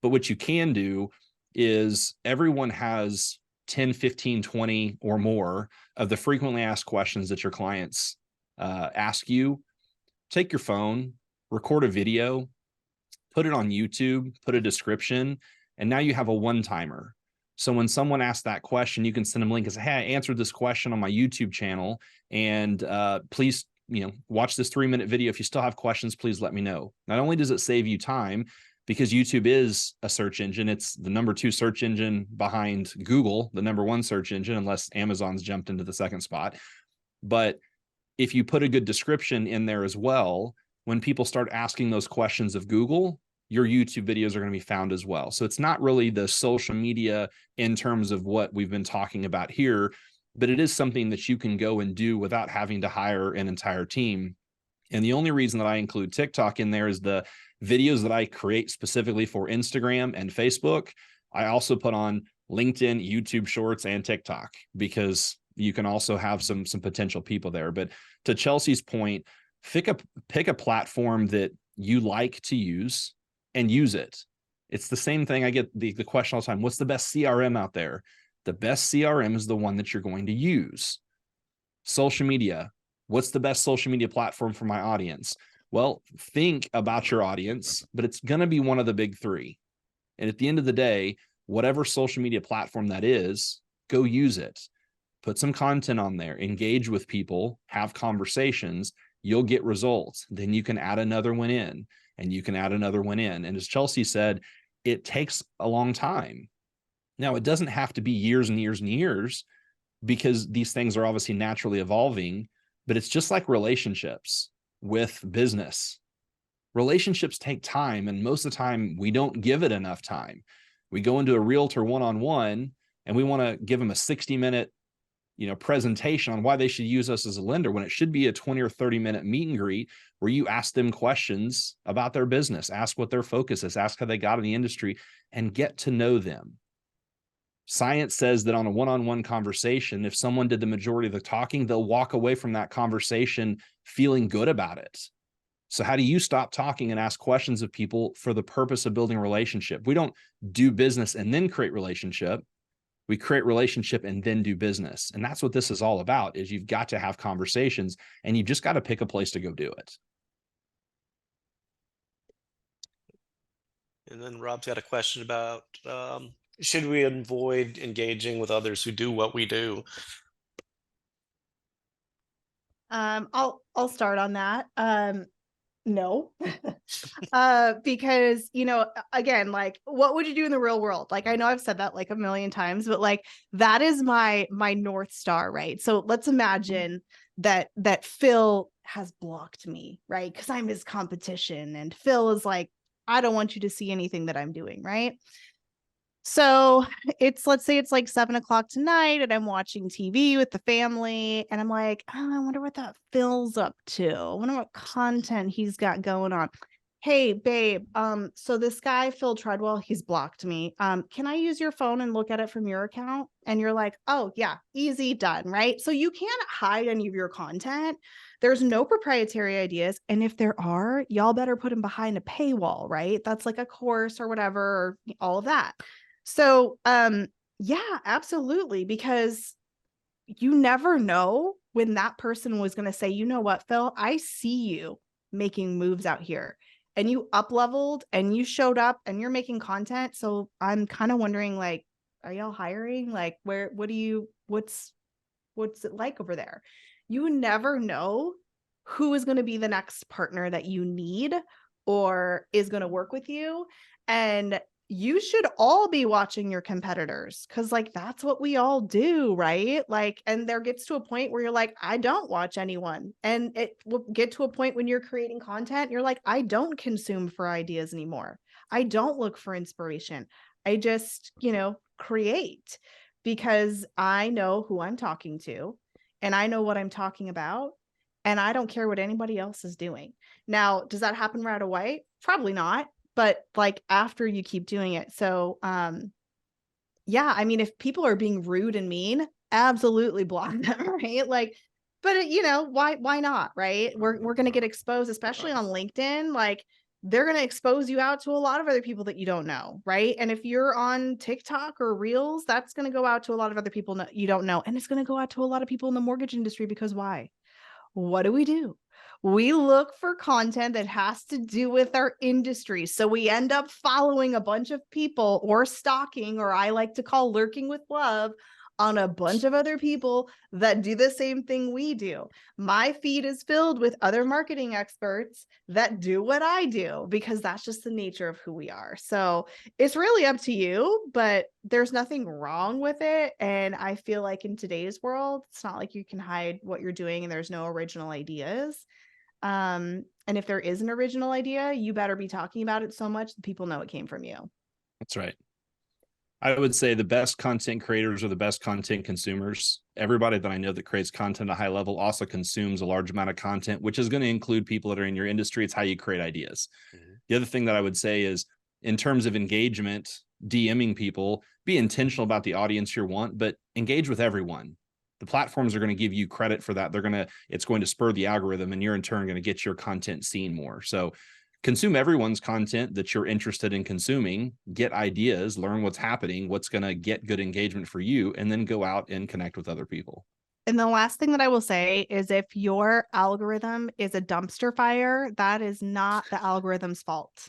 But what you can do is everyone has 10, 15, 20 or more of the frequently asked questions that your clients ask you. Take your phone, record a video, put it on YouTube, put a description, and now you have a one-timer. So when someone asks that question, you can send them a link and say, hey, I answered this question on my YouTube channel, and please, watch this 3-minute video. If you still have questions, please let me know. Not only does it save you time, because YouTube is a search engine, it's the number 2 search engine behind Google, the number 1 search engine, unless Amazon's jumped into the second spot. But if you put a good description in there as well, when people start asking those questions of Google, your YouTube videos are going to be found as well. So it's not really the social media in terms of what we've been talking about here, but it is something that you can go and do without having to hire an entire team. And the only reason that I include TikTok in there is the videos that I create specifically for Instagram and Facebook. I also put on LinkedIn, YouTube Shorts, and TikTok, because you can also have some potential people there. But to Chelsea's point, pick a platform that you like to use and use it. It's the same thing. I get the question all the time: what's the best CRM out there? The best CRM is the one that you're going to use. Social media. What's the best social media platform for my audience? Well, think about your audience, but it's going to be one of the big three. And at the end of the day, whatever social media platform that is, go use it. Put some content on there, engage with people, have conversations, you'll get results. Then you can add another one in, and you can add another one in. And as Chelsea said, it takes a long time. Now, it doesn't have to be years and years and years, because these things are obviously naturally evolving, but it's just like relationships with business. Relationships take time, and most of the time we don't give it enough time. We go into a realtor one-on-one and we want to give them a 60-minute presentation on why they should use us as a lender, when it should be a 20 or 30-minute meet and greet where you ask them questions about their business, ask what their focus is, ask how they got in the industry, and get to know them. Science says that on a one-on-one conversation, if someone did the majority of the talking, they'll walk away from that conversation feeling good about it. So how do you stop talking and ask questions of people for the purpose of building a relationship? We don't do business and then create relationship. We create relationship and then do business. And that's what this is all about, is you've got to have conversations, and you've just got to pick a place to go do it. And then Rob's got a question about, should we avoid engaging with others who do what we do? I'll start on that. No. Because, again, like, what would you do in the real world? Like, I know I've said that like a million times, but like, that is my North Star, right? So let's imagine that Phil has blocked me, right? Because I'm his competition, and Phil is like, I don't want you to see anything that I'm doing, right? So let's say it's like 7:00 tonight, and I'm watching TV with the family, and I'm like, oh, I wonder what that Phil's up to. I wonder what content he's got going on. Hey, babe, so this guy, Phil Treadwell, he's blocked me. Can I use your phone and look at it from your account? And you're like, oh yeah, easy, done, right? So you can't hide any of your content. There's no proprietary ideas. And if there are, y'all better put them behind a paywall, right? That's like a course or whatever, or all of that. So, yeah, absolutely. Because you never know when that person was going to say, you know what, Phil, I see you making moves out here, and you up-leveled and you showed up and you're making content. So I'm kind of wondering, like, are y'all hiring? Like, what's it like over there? You never know who is going to be the next partner that you need or is going to work with you. And you should all be watching your competitors, because like, that's what we all do, right? Like, and there gets to a point where you're like, I don't watch anyone. And it will get to a point when you're creating content, you're like, I don't consume for ideas anymore. I don't look for inspiration. I just, create, because I know who I'm talking to and I know what I'm talking about, and I don't care what anybody else is doing. Now, does that happen right away? Probably not. But like, after you keep doing it. So, yeah, I mean, if people are being rude and mean, absolutely block them, right? Like, but why not, right? We're going to get exposed, especially on LinkedIn. Like, they're going to expose you out to a lot of other people that you don't know, right? And if you're on TikTok or Reels, that's going to go out to a lot of other people you don't know. And it's going to go out to a lot of people in the mortgage industry, because why? What do? We look for content that has to do with our industry. So we end up following a bunch of people, or stalking, or I like to call lurking with love, on a bunch of other people that do the same thing we do. My feed is filled with other marketing experts that do what I do, because that's just the nature of who we are. So it's really up to you, but there's nothing wrong with it. And I feel like in today's world, it's not like you can hide what you're doing and there's no original ideas. And if there is an original idea, you better be talking about it so much that people know it came from you. That's right. I would say the best content creators are the best content consumers. Everybody that I know that creates content at a high level also consumes a large amount of content, which is going to include people that are in your industry. It's how you create ideas. Mm-hmm. The other thing that I would say is, in terms of engagement, DMing people, be intentional about the audience you want, but engage with everyone. The platforms are going to give you credit for that. It's going to spur the algorithm, and you're in turn going to get your content seen more. So consume everyone's content that you're interested in consuming, get ideas, learn what's happening, what's going to get good engagement for you, and then go out and connect with other people. And the last thing that I will say is if your algorithm is a dumpster fire, that is not the algorithm's fault.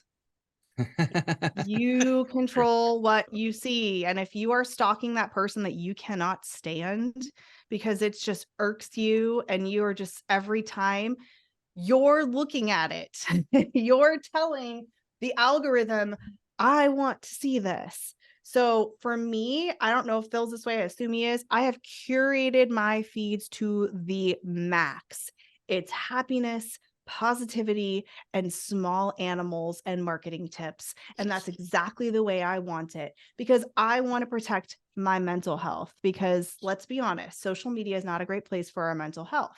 You control what you see. And if you are stalking that person that you cannot stand because it's just irks you, and you are just every time you're looking at it, you're telling the algorithm, I want to see this. So for me, I don't know if Phil's this way, I assume he is. I have curated my feeds to the max. It's happiness, positivity, and small animals and marketing tips. And that's exactly the way I want it, because I want to protect my mental health, because let's be honest, social media is not a great place for our mental health.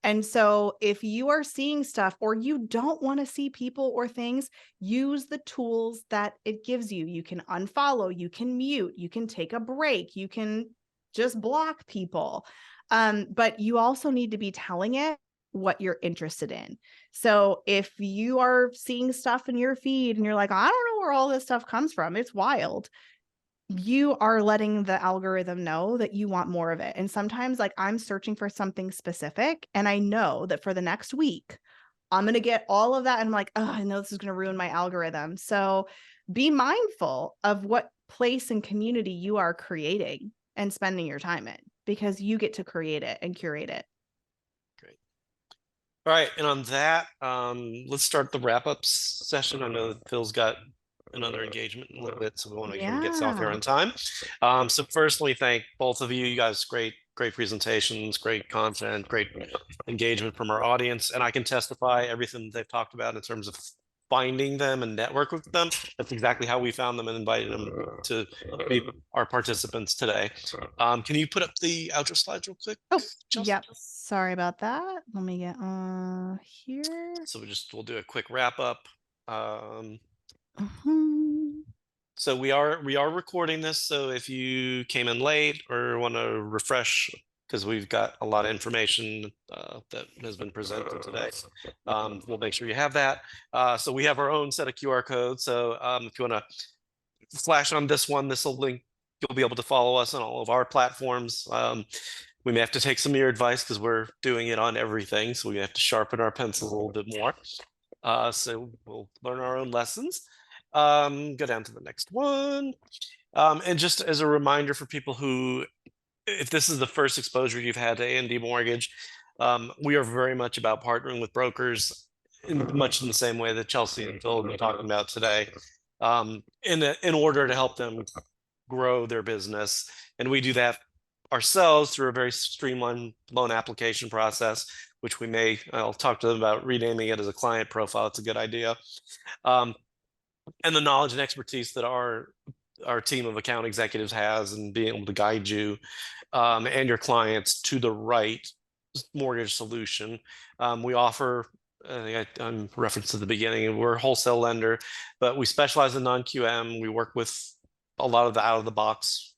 And so if you are seeing stuff or you don't want to see people or things, use the tools that it gives you. You can unfollow, you can mute, you can take a break, you can just block people. But you also need to be telling it what you're interested in. So if you are seeing stuff in your feed and you're like, I don't know where all this stuff comes from, it's wild, you are letting the algorithm know that you want more of it. And sometimes, like, I'm searching for something specific, and I know that for the next week, I'm going to get all of that. And I'm like, oh, I know this is going to ruin my algorithm. So be mindful of what place and community you are creating and spending your time in, because you get to create it and curate it. Great. All right. And on that, let's start the wrap-up session. I know that Phil's got another engagement in a little bit, so we want to make sure he gets off here on time. So firstly, thank both of you. You guys, great presentations, great content, great engagement from our audience. And I can testify everything they've talked about in terms of finding them and network with them. That's exactly how we found them and invited them to be our participants today. Can you put up the outro slides real quick? Oh, Chelsea? yep. Sorry about that. Let me get here. So we'll do a quick wrap up. Mhm. So we are recording this. So if you came in late or want to refresh, because we've got a lot of information that has been presented today, we'll make sure you have that. So we have our own set of QR codes. So if you want to flash on this one, this will link. You'll be able to follow us on all of our platforms. We may have to take some of your advice because we're doing it on everything. So we have to sharpen our pencils a little bit more. So we'll learn our own lessons. Go down to the next one. And just as a reminder for people who, if this is the first exposure you've had to A&D Mortgage, we are very much about partnering with brokers much in the same way that Chelsea and Phil have been talking about today, in order to help them grow their business. And we do that ourselves through a very streamlined loan application process, which I'll talk to them about renaming it as a client profile. It's a good idea. And the knowledge and expertise that our team of account executives has, and being able to guide you and your clients to the right mortgage solution. We offer, I'm referenced to the beginning, we're a wholesale lender, but we specialize in non-QM. We work with a lot of the out-of-the-box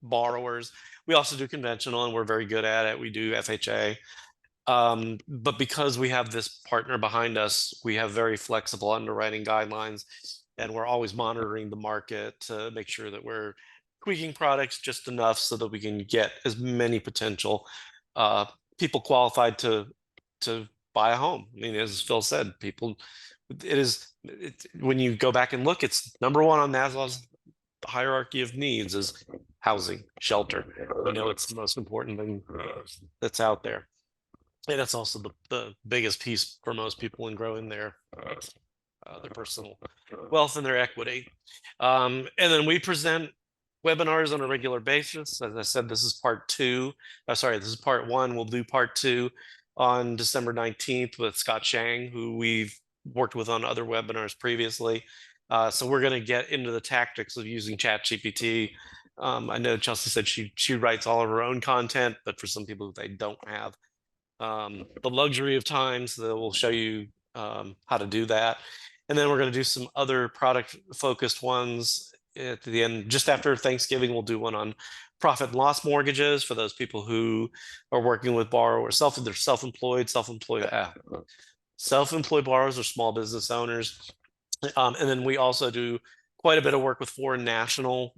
borrowers. We also do conventional, and we're very good at it. We do FHA. But because we have this partner behind us, we have very flexible underwriting guidelines, and we're always monitoring the market to make sure that we're tweaking products just enough so that we can get as many potential people qualified to buy a home. I mean, as Phil said, when you go back and look, it's number one on Maslow's hierarchy of needs is housing, shelter. We know it's the most important thing that's out there. And that's also the biggest piece for most people in growing their personal wealth and their equity. And then we present webinars on a regular basis. As I said, this is part two. This is part one. We'll do part two on December 19th with Scott Shang, who we've worked with on other webinars previously. So we're going to get into the tactics of using ChatGPT. I know Chelsea said she writes all of her own content, but for some people they don't have the luxury of time, so that we'll show you how to do that. And then we're going to do some other product focused ones at the end, just after Thanksgiving, we'll do one on profit and loss mortgages for those people who are working with borrowers, they're self-employed borrowers or small business owners. And then we also do quite a bit of work with foreign national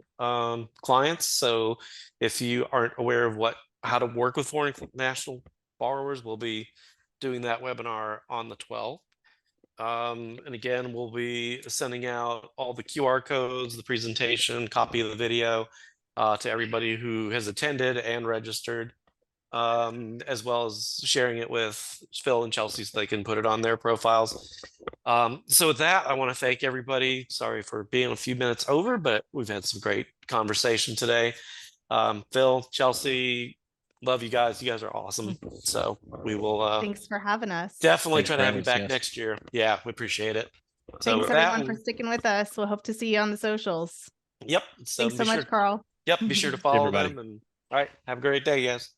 clients. So if you aren't aware of how to work with foreign national borrowers, we'll be doing that webinar on the 12th. And again, we'll be sending out all the QR codes, the presentation, copy of the video to everybody who has attended and registered, as well as sharing it with Phil and Chelsea so they can put it on their profiles. So with that, I want to thank everybody. Sorry for being a few minutes over, but we've had some great conversation today. Phil, Chelsea, love you guys. You guys are awesome. So we will Thanks for having us. definitely Thanks try for to have having you us, back yes. next year. Yeah, we appreciate it. So Thanks with everyone that, for sticking with us. We'll hope to see you on the socials. yep. Thanks so much, Carl. Yep, be sure to follow Everybody. them. And all right, have a great day, guys.